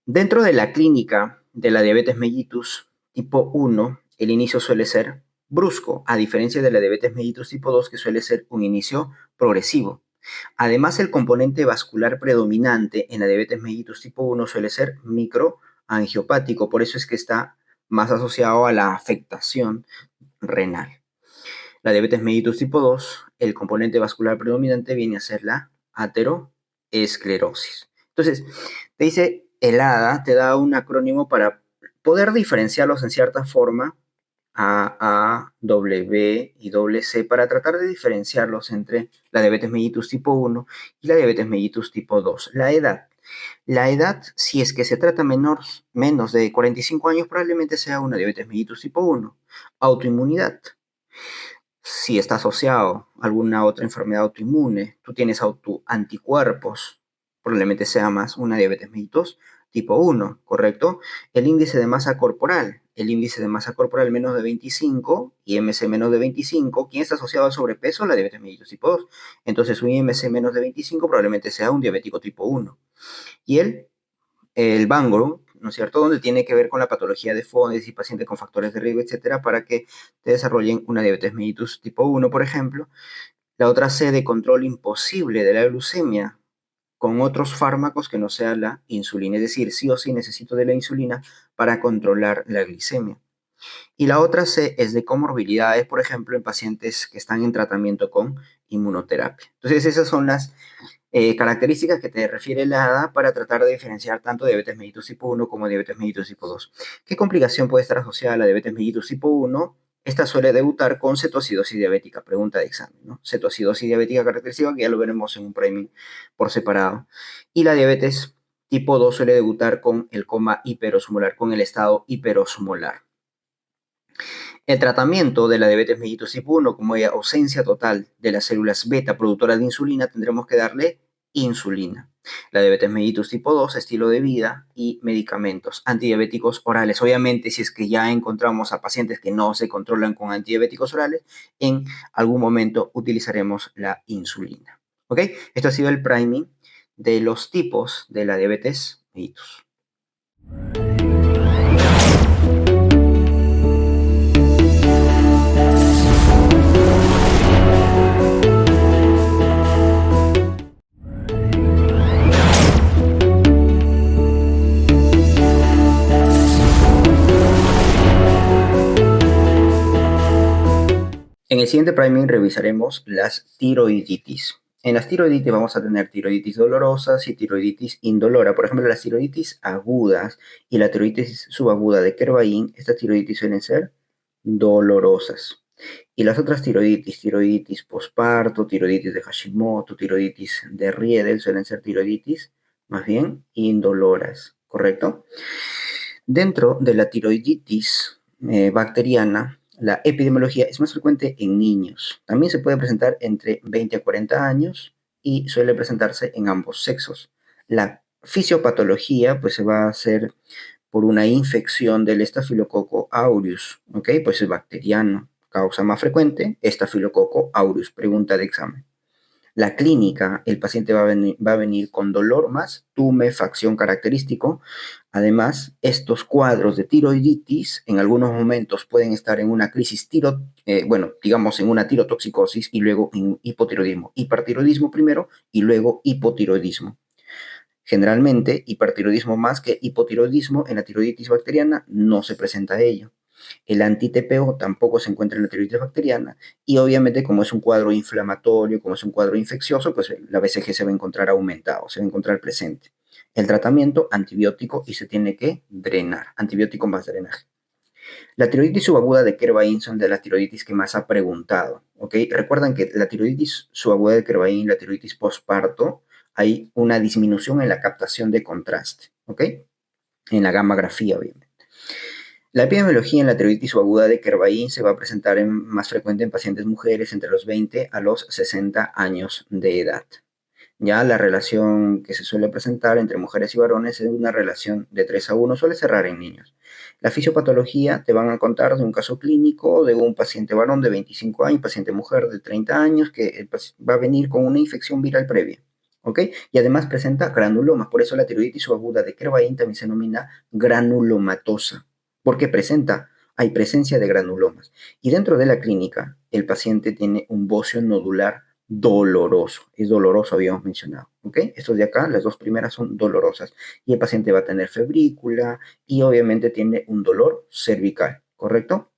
Dentro de la clínica de la diabetes mellitus tipo 1, el inicio suele ser brusco, a diferencia de la diabetes mellitus tipo 2, que suele ser un inicio progresivo. Además, el componente vascular predominante en la diabetes mellitus tipo 1 suele ser microangiopático, por eso es que está más asociado a la afectación renal. La diabetes mellitus tipo 2, el componente vascular predominante viene a ser la ateroesclerosis. Entonces, te dice el ADA, te da un acrónimo para poder diferenciarlos en cierta forma A, B y C para tratar de diferenciarlos entre la diabetes mellitus tipo 1 y la diabetes mellitus tipo 2. La edad. La edad, si es que se trata menos de 45 años, probablemente sea una diabetes mellitus tipo 1. Autoinmunidad. Si está asociado a alguna otra enfermedad autoinmune, tú tienes anticuerpos, probablemente sea más una diabetes mellitus tipo 1, ¿correcto? El índice de masa corporal. El índice de masa corporal menos de 25, IMC menos de 25, ¿quién está asociado al sobrepeso? La diabetes mellitus tipo 2. Entonces, un IMC menos de 25 probablemente sea un diabético tipo 1. Y el Bangor, ¿no es cierto?, donde tiene que ver con la patología de Fones y pacientes con factores de riesgo, etcétera, para que te desarrollen una diabetes mellitus tipo 1, por ejemplo. La otra C de control imposible de la glucemia con otros fármacos que no sea la insulina, es decir, sí o sí necesito de la insulina para controlar la glicemia. Y la otra C es de comorbilidades, por ejemplo, en pacientes que están en tratamiento con inmunoterapia. Entonces, esas son las características que te refiere la ADA para tratar de diferenciar tanto diabetes mellitus tipo 1 como diabetes mellitus tipo 2. ¿Qué complicación puede estar asociada a la diabetes mellitus tipo 1? Esta suele debutar con cetoacidosis diabética, pregunta de examen, ¿no? Cetoacidosis diabética característica, que ya lo veremos en un priming por separado. Y la diabetes tipo 2 suele debutar con el coma hiperosmolar, con el estado hiperosmolar. El tratamiento de la diabetes mellitus tipo 1, como hay ausencia total de las células beta productoras de insulina, tendremos que darle insulina. La diabetes mellitus tipo 2, estilo de vida y medicamentos antidiabéticos orales. Obviamente, si es que ya encontramos a pacientes que no se controlan con antidiabéticos orales, en algún momento utilizaremos la insulina. ¿Ok? Esto ha sido el priming de los tipos de la diabetes mellitus. En el siguiente priming revisaremos las tiroiditis. En las tiroiditis vamos a tener tiroiditis dolorosas y tiroiditis indolora. Por ejemplo, las tiroiditis agudas y la tiroiditis subaguda de Kervain, estas tiroiditis suelen ser dolorosas. Y las otras tiroiditis, tiroiditis posparto, tiroiditis de Hashimoto, tiroiditis de Riedel, suelen ser tiroiditis más bien indoloras, ¿correcto? Dentro de la tiroiditis bacteriana, la epidemiología es más frecuente en niños. También se puede presentar entre 20 a 40 años y suele presentarse en ambos sexos. La fisiopatología pues se va a hacer por una infección del Staphylococcus aureus, ¿ok? Pues es bacteriano. Causa más frecuente, Staphylococcus aureus. Pregunta de examen. La clínica, el paciente va a venir con dolor más tumefacción característico. Además, estos cuadros de tiroiditis en algunos momentos pueden estar en una crisis digamos en una tirotoxicosis y luego en hipotiroidismo. Hipertiroidismo primero y luego hipotiroidismo. Generalmente, hipertiroidismo más que hipotiroidismo en la tiroiditis bacteriana no se presenta ello. El anti-TPO tampoco se encuentra en la tiroides bacteriana y obviamente como es un cuadro inflamatorio, como es un cuadro infeccioso, pues la BCG se va a encontrar aumentado, se va a encontrar presente. El tratamiento antibiótico y se tiene que drenar, antibiótico más drenaje. La tiroiditis subaguda de Kervain son de las tiroiditis que más ha preguntado, ¿ok? Recuerdan que la tiroiditis subaguda de Kervain, la tiroiditis postparto, hay una disminución en la captación de contraste, ¿ok? En la gammagrafía, obviamente. La epidemiología en la tiroiditis subaguda de Kervain se va a presentar más frecuente en pacientes mujeres entre los 20 a los 60 años de edad. Ya la relación que se suele presentar entre mujeres y varones es una relación de 3 a 1, suele cerrar en niños. La fisiopatología te van a contar de un caso clínico de un paciente varón de 25 años, paciente mujer de 30 años, que va a venir con una infección viral previa. ¿Ok? Y además presenta granulomas, por eso la tiroiditis subaguda de Kervain también se denomina granulomatosa, porque hay presencia de granulomas. Y dentro de la clínica, el paciente tiene un bocio nodular doloroso. Es doloroso, habíamos mencionado. ¿Ok? Estos de acá, las dos primeras son dolorosas. Y el paciente va a tener febrícula y obviamente tiene un dolor cervical. ¿Correcto?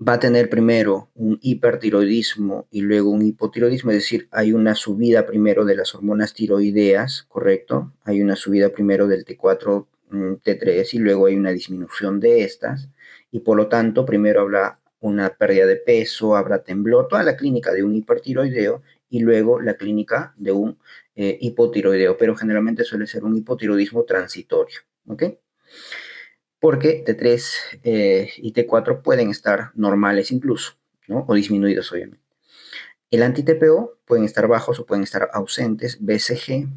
Va a tener primero un hipertiroidismo y luego un hipotiroidismo, es decir, hay una subida primero de las hormonas tiroideas, ¿correcto? Hay una subida primero del T4 T3 y luego hay una disminución de estas y por lo tanto primero habrá una pérdida de peso, habrá temblor, toda la clínica de un hipertiroideo y luego la clínica de un hipotiroideo, pero generalmente suele ser un hipotiroidismo transitorio, ¿ok? Porque T3 y T4 pueden estar normales incluso, ¿no? O disminuidos obviamente. El anti-TPO pueden estar bajos o pueden estar ausentes, BCG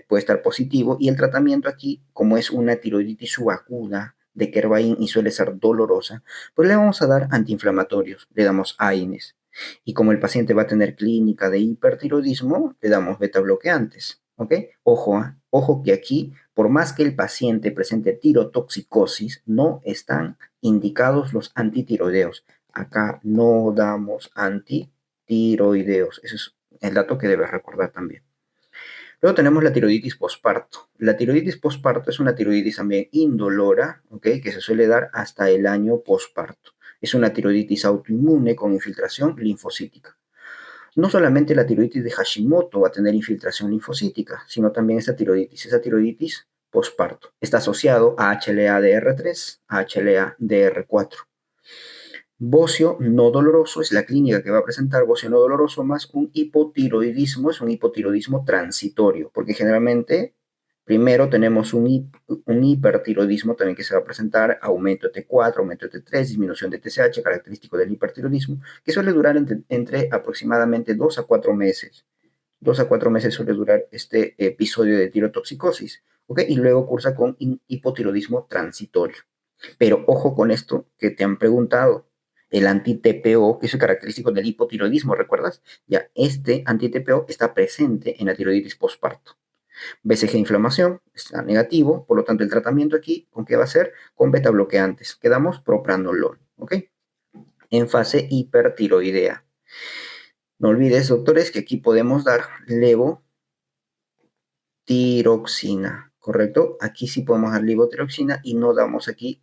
puede estar positivo y el tratamiento aquí, como es una tiroiditis subacuda de Kervain y suele ser dolorosa, pues le vamos a dar antiinflamatorios, le damos AINES. Y como el paciente va a tener clínica de hipertiroidismo, le damos beta bloqueantes, ¿ok? Ojo, ojo que aquí, por más que el paciente presente tirotoxicosis, no están indicados los antitiroideos. Acá no damos antitiroideos. Ese es el dato que debes recordar también. Luego tenemos la tiroiditis posparto. La tiroiditis posparto es una tiroiditis también indolora, ¿ok? Que se suele dar hasta el año posparto. Es una tiroiditis autoinmune con infiltración linfocítica. No solamente la tiroiditis de Hashimoto va a tener infiltración linfocítica, sino también esa tiroiditis posparto. Está asociado a HLA-DR3, a HLA-DR4. Bocio no doloroso es la clínica que va a presentar bocio no doloroso más un hipotiroidismo, es un hipotiroidismo transitorio, porque generalmente primero tenemos un hipertiroidismo también que se va a presentar, aumento de T4, aumento de T3, disminución de TSH, característico del hipertiroidismo, que suele durar entre aproximadamente 2 a 4 meses. 2 a 4 meses suele durar este episodio de tirotoxicosis, ¿ok? Y luego cursa con hipotiroidismo transitorio. Pero ojo con esto que te han preguntado, el anti-TPO, que es característico del hipotiroidismo, ¿recuerdas? Ya, este anti-TPO está presente en la tiroiditis postparto. BCG inflamación está negativo, por lo tanto el tratamiento aquí, ¿con qué va a ser? Con beta bloqueantes. Quedamos propranolol, ¿ok? En fase hipertiroidea. No olvides, doctores, que aquí podemos dar levotiroxina, ¿correcto? Aquí sí podemos dar levotiroxina y no damos aquí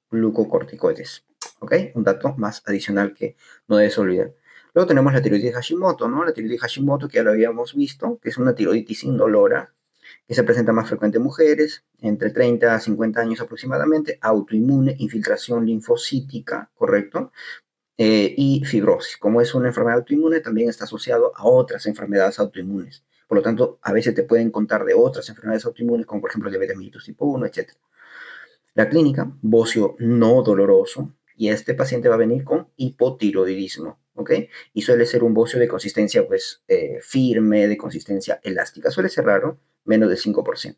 glucocorticoides. ¿Ok? Un dato más adicional que no debes olvidar. Luego tenemos la tiroiditis Hashimoto, ¿no? La tiroiditis Hashimoto que ya lo habíamos visto, que es una tiroiditis indolora, que se presenta más frecuente en mujeres, entre 30 a 50 años aproximadamente, autoinmune, infiltración linfocítica, ¿correcto? Y fibrosis. Como es una enfermedad autoinmune, también está asociado a otras enfermedades autoinmunes. Por lo tanto, a veces te pueden contar de otras enfermedades autoinmunes, como por ejemplo diabetes mellitus tipo 1, etc. La clínica, bocio no doloroso, y este paciente va a venir con hipotiroidismo, ¿ok? Y suele ser un bocio de consistencia, pues, firme, de consistencia elástica. Suele ser raro, menos del 5%.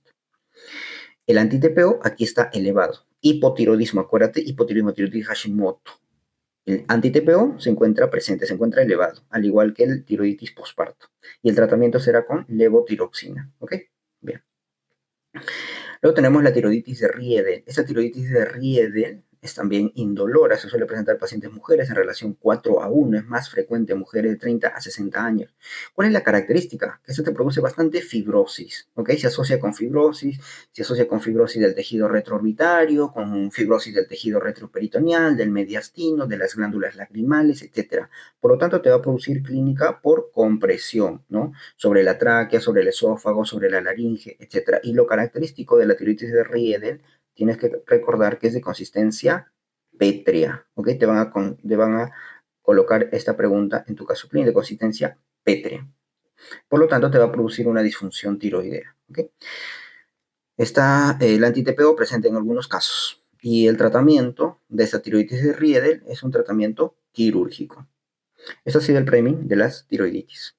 El anti-TPO aquí está elevado. Hipotiroidismo, acuérdate, hipotiroidismo, tiroiditis Hashimoto. El anti-TPO se encuentra presente, se encuentra elevado, al igual que el tiroiditis posparto. Y el tratamiento será con levotiroxina, ¿ok? Bien. Luego tenemos la tiroiditis de Riedel. Esta tiroiditis de Riedel es también indolora, se suele presentar en pacientes mujeres en relación 4 a 1, es más frecuente en mujeres de 30 a 60 años. ¿Cuál es la característica? Que esto te produce bastante fibrosis, ¿ok? Se asocia con fibrosis del tejido retroorbitario, con fibrosis del tejido retroperitoneal, del mediastino, de las glándulas lacrimales, etc. Por lo tanto, te va a producir clínica por compresión, ¿no? Sobre la tráquea, sobre el esófago, sobre la laringe, etc. Y lo característico de la tiroiditis de Riedel, tienes que recordar que es de consistencia pétrea, ¿ok? Te van a colocar esta pregunta en tu caso clínico de consistencia pétrea. Por lo tanto, te va a producir una disfunción tiroidea, ¿ok? Está el anti-TPO presente en algunos casos y el tratamiento de esta tiroiditis de Riedel es un tratamiento quirúrgico. Esto ha sido el framing de las tiroiditis.